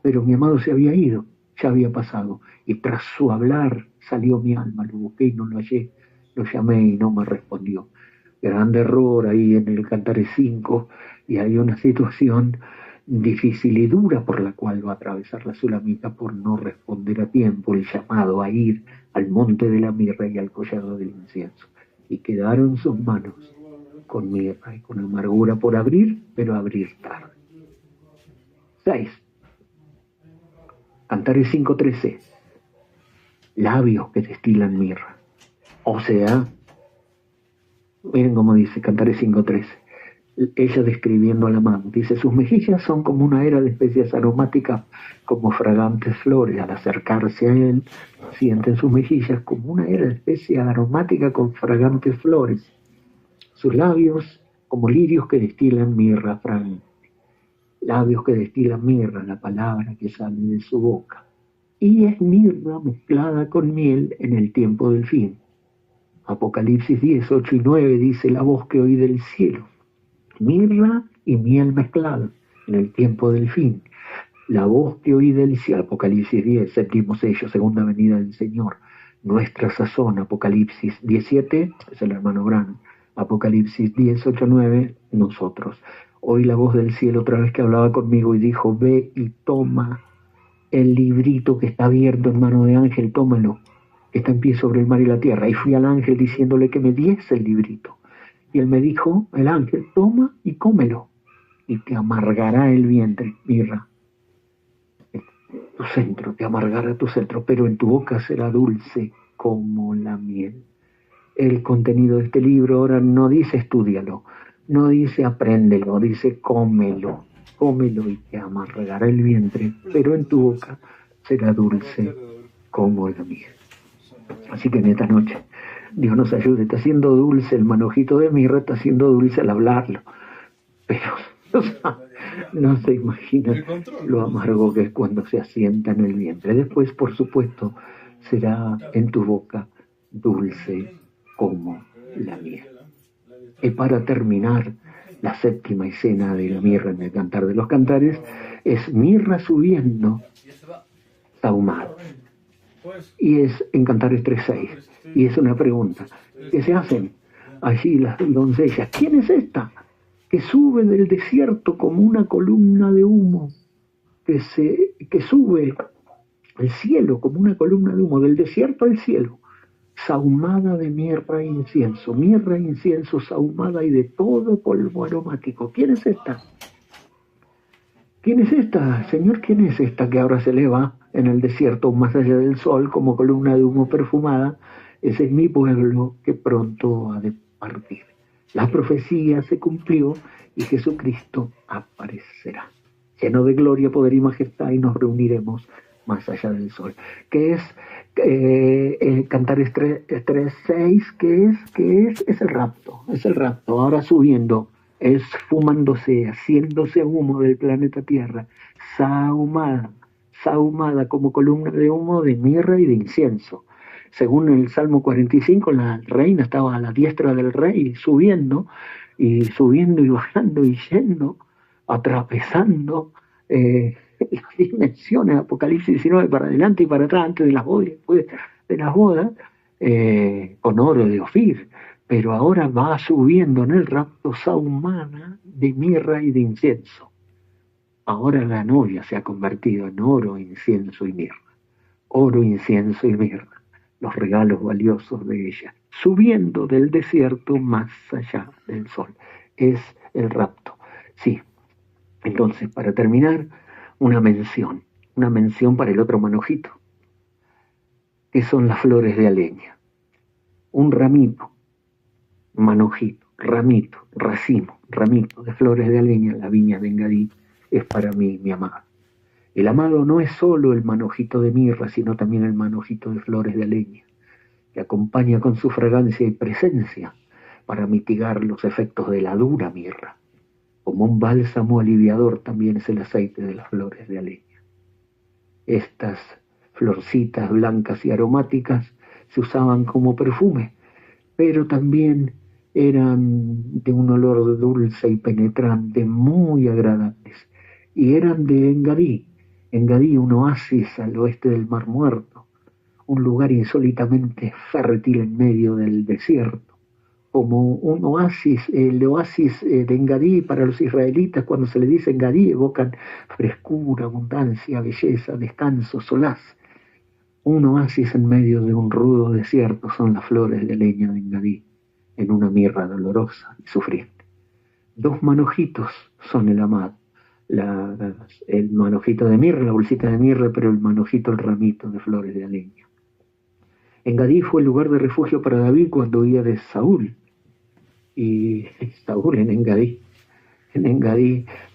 pero mi amado se había ido, ya había pasado, y tras su hablar salió mi alma, lo busqué y no lo hallé, lo llamé y no me respondió. Gran error ahí en el Cantares 5, y hay una situación difícil y dura por la cual va a atravesar la Sulamita por no responder a tiempo el llamado a ir al monte de la mirra y al collado del incienso. Y quedaron sus manos con mirra y con amargura por abrir, pero abrir tarde. 6. Cantares 5:13. Labios que destilan mirra. O sea, miren cómo dice Cantares 5:13. Ella describiendo al amado, dice, sus mejillas son como una era de especias aromáticas, como fragantes flores. Al acercarse a él, sienten sus mejillas como una era de especias aromática con fragantes flores. Sus labios como lirios que destilan mirra fragante. Labios que destilan mirra, la palabra que sale de su boca. Y es mirra mezclada con miel en el tiempo del fin. Apocalipsis 10, 8 y 9 dice la voz que oí del cielo. Mirra y miel mezclada en el tiempo del fin. La voz que oí del cielo, Apocalipsis 10, séptimo sello, segunda venida del Señor. Nuestra sazón, Apocalipsis 17, es el hermano Branham. Apocalipsis 10, 8, 9, nosotros. Oí la voz del cielo otra vez que hablaba conmigo y dijo, ve y toma el librito que está abierto en mano de ángel, tómalo, que está en pie sobre el mar y la tierra. Y fui al ángel diciéndole que me diese el librito. Y él me dijo, el ángel, toma y cómelo, y te amargará el vientre, mirra. Tu centro, te amargará tu centro, pero en tu boca será dulce como la miel. El contenido de este libro ahora no dice estúdialo, no dice apréndelo, dice cómelo y te amargará el vientre, pero en tu boca será dulce como la miel. Así que en esta noche, Dios nos ayude, está haciendo dulce el manojito de mirra, está haciendo dulce al hablarlo, pero o sea, no se imagina lo amargo que es cuando se asienta en el vientre. Después, por supuesto, será en tu boca dulce como la miel. Y para terminar, la séptima escena de la mirra en el Cantar de los Cantares es mirra subiendo, sahumada. Y es en Cantares 3:6. Y es una pregunta que se hacen allí las doncellas. ¿Quién es esta que sube del desierto como una columna de humo? Que sube al cielo como una columna de humo, del desierto al cielo, sahumada de mirra e incienso, sahumada y de todo polvo aromático. ¿Quién es esta? ¿Quién es esta, Señor? ¿Quién es esta que ahora se eleva en el desierto más allá del sol como columna de humo perfumada? Ese es mi pueblo que pronto ha de partir. La profecía se cumplió y Jesucristo aparecerá. Lleno de gloria, poder y majestad, y nos reuniremos más allá del sol. ¿Qué es Cantares 3:6? ¿Qué es? Es el rapto. Es el rapto. Ahora subiendo, esfumándose, haciéndose humo del planeta Tierra, sahumada como columna de humo de mirra y de incienso. Según el Salmo 45, la reina estaba a la diestra del rey, subiendo y bajando y yendo, atravesando las dimensiones, Apocalipsis 19 para adelante y para atrás, antes de las bodas y después de las bodas, con oro de Ofir. Pero ahora va subiendo en el rapto sahumada de mirra y de incienso. Ahora la novia se ha convertido en oro, incienso y mirra. Oro, incienso y mirra. Los regalos valiosos de ella, subiendo del desierto más allá del sol. Es el rapto. Sí. Entonces, para terminar, una mención para el otro manojito, que son las flores de aleña. Un ramito, manojito, ramito, racimo, ramito de flores de aleña en la viña de Engadí es para mí, mi amado. El amado no es solo el manojito de mirra, sino también el manojito de flores de aleña, que acompaña con su fragancia y presencia para mitigar los efectos de la dura mirra. Como un bálsamo aliviador también es el aceite de las flores de aleña. Estas florcitas blancas y aromáticas se usaban como perfume, pero también eran de un olor dulce y penetrante, muy agradables, y eran de Engadí. Engadí, un oasis al oeste del Mar Muerto, un lugar insólitamente fértil en medio del desierto, como un oasis, el oasis de Engadí para los israelitas, cuando se le dice Engadí, evocan frescura, abundancia, belleza, descanso, solaz. Un oasis en medio de un rudo desierto son las flores de leña de Engadí, en una mirra dolorosa y sufriente. Dos manojitos son el amado, el manojito de mirra, la bolsita de mirra, pero el manojito, el ramito de flores de leña. Engadí fue el lugar de refugio para David cuando huía de Saúl. Y Saúl en Engadí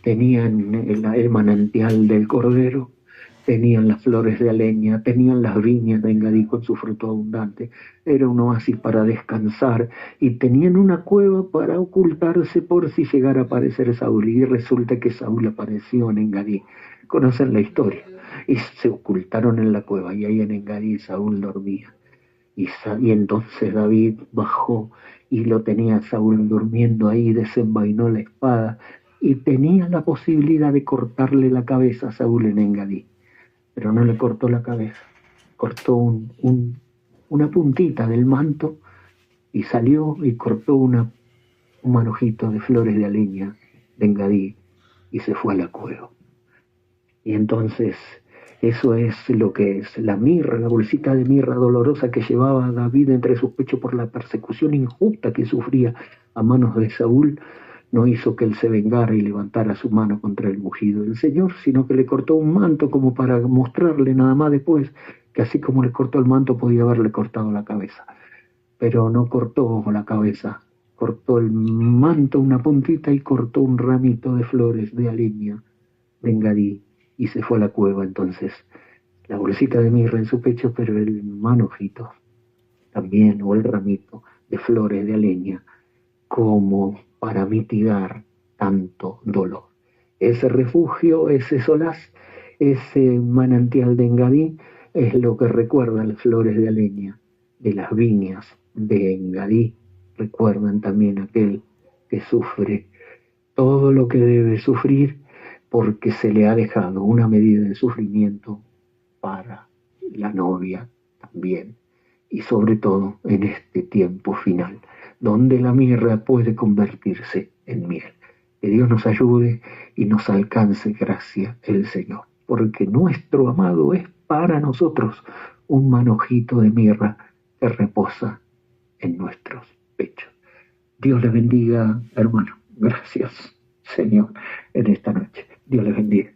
tenían el manantial del Cordero, tenían las flores de leña, tenían las viñas de Engadí con su fruto abundante. Era un oasis para descansar y tenían una cueva para ocultarse por si llegara a aparecer Saúl. Y resulta que Saúl apareció en Engadí. Conocen la historia. Y se ocultaron en la cueva y ahí en Engadí Saúl dormía. Y entonces David bajó y lo tenía Saúl durmiendo ahí, desenvainó la espada y tenía la posibilidad de cortarle la cabeza a Saúl en Engadí, pero no le cortó la cabeza, cortó una puntita del manto y salió y cortó un manojito de flores de leña de Engadí y se fue a la cueva. Y entonces eso es lo que es la mirra, la bolsita de mirra dolorosa que llevaba David entre sus pechos por la persecución injusta que sufría a manos de Saúl. No hizo que él se vengara y levantara su mano contra el ungido del Señor, sino que le cortó un manto como para mostrarle nada más después que así como le cortó el manto podía haberle cortado la cabeza. Pero no cortó la cabeza, cortó el manto una puntita y cortó un ramito de flores de leña de Engadí y se fue a la cueva. Entonces la bolsita de mirra en su pecho, pero el manojito también, o el ramito de flores de leña, como para mitigar tanto dolor. Ese refugio, ese solaz, ese manantial de Engadí es lo que recuerdan las flores de leña de las viñas de Engadí. Recuerdan también aquel que sufre todo lo que debe sufrir porque se le ha dejado una medida de sufrimiento para la novia también, y sobre todo en este tiempo final, donde la mirra puede convertirse en miel. Que Dios nos ayude y nos alcance gracia el Señor, porque nuestro amado es para nosotros un manojito de mirra que reposa en nuestros pechos. Dios les bendiga, hermano. Gracias, Señor, en esta noche. Dios les bendiga.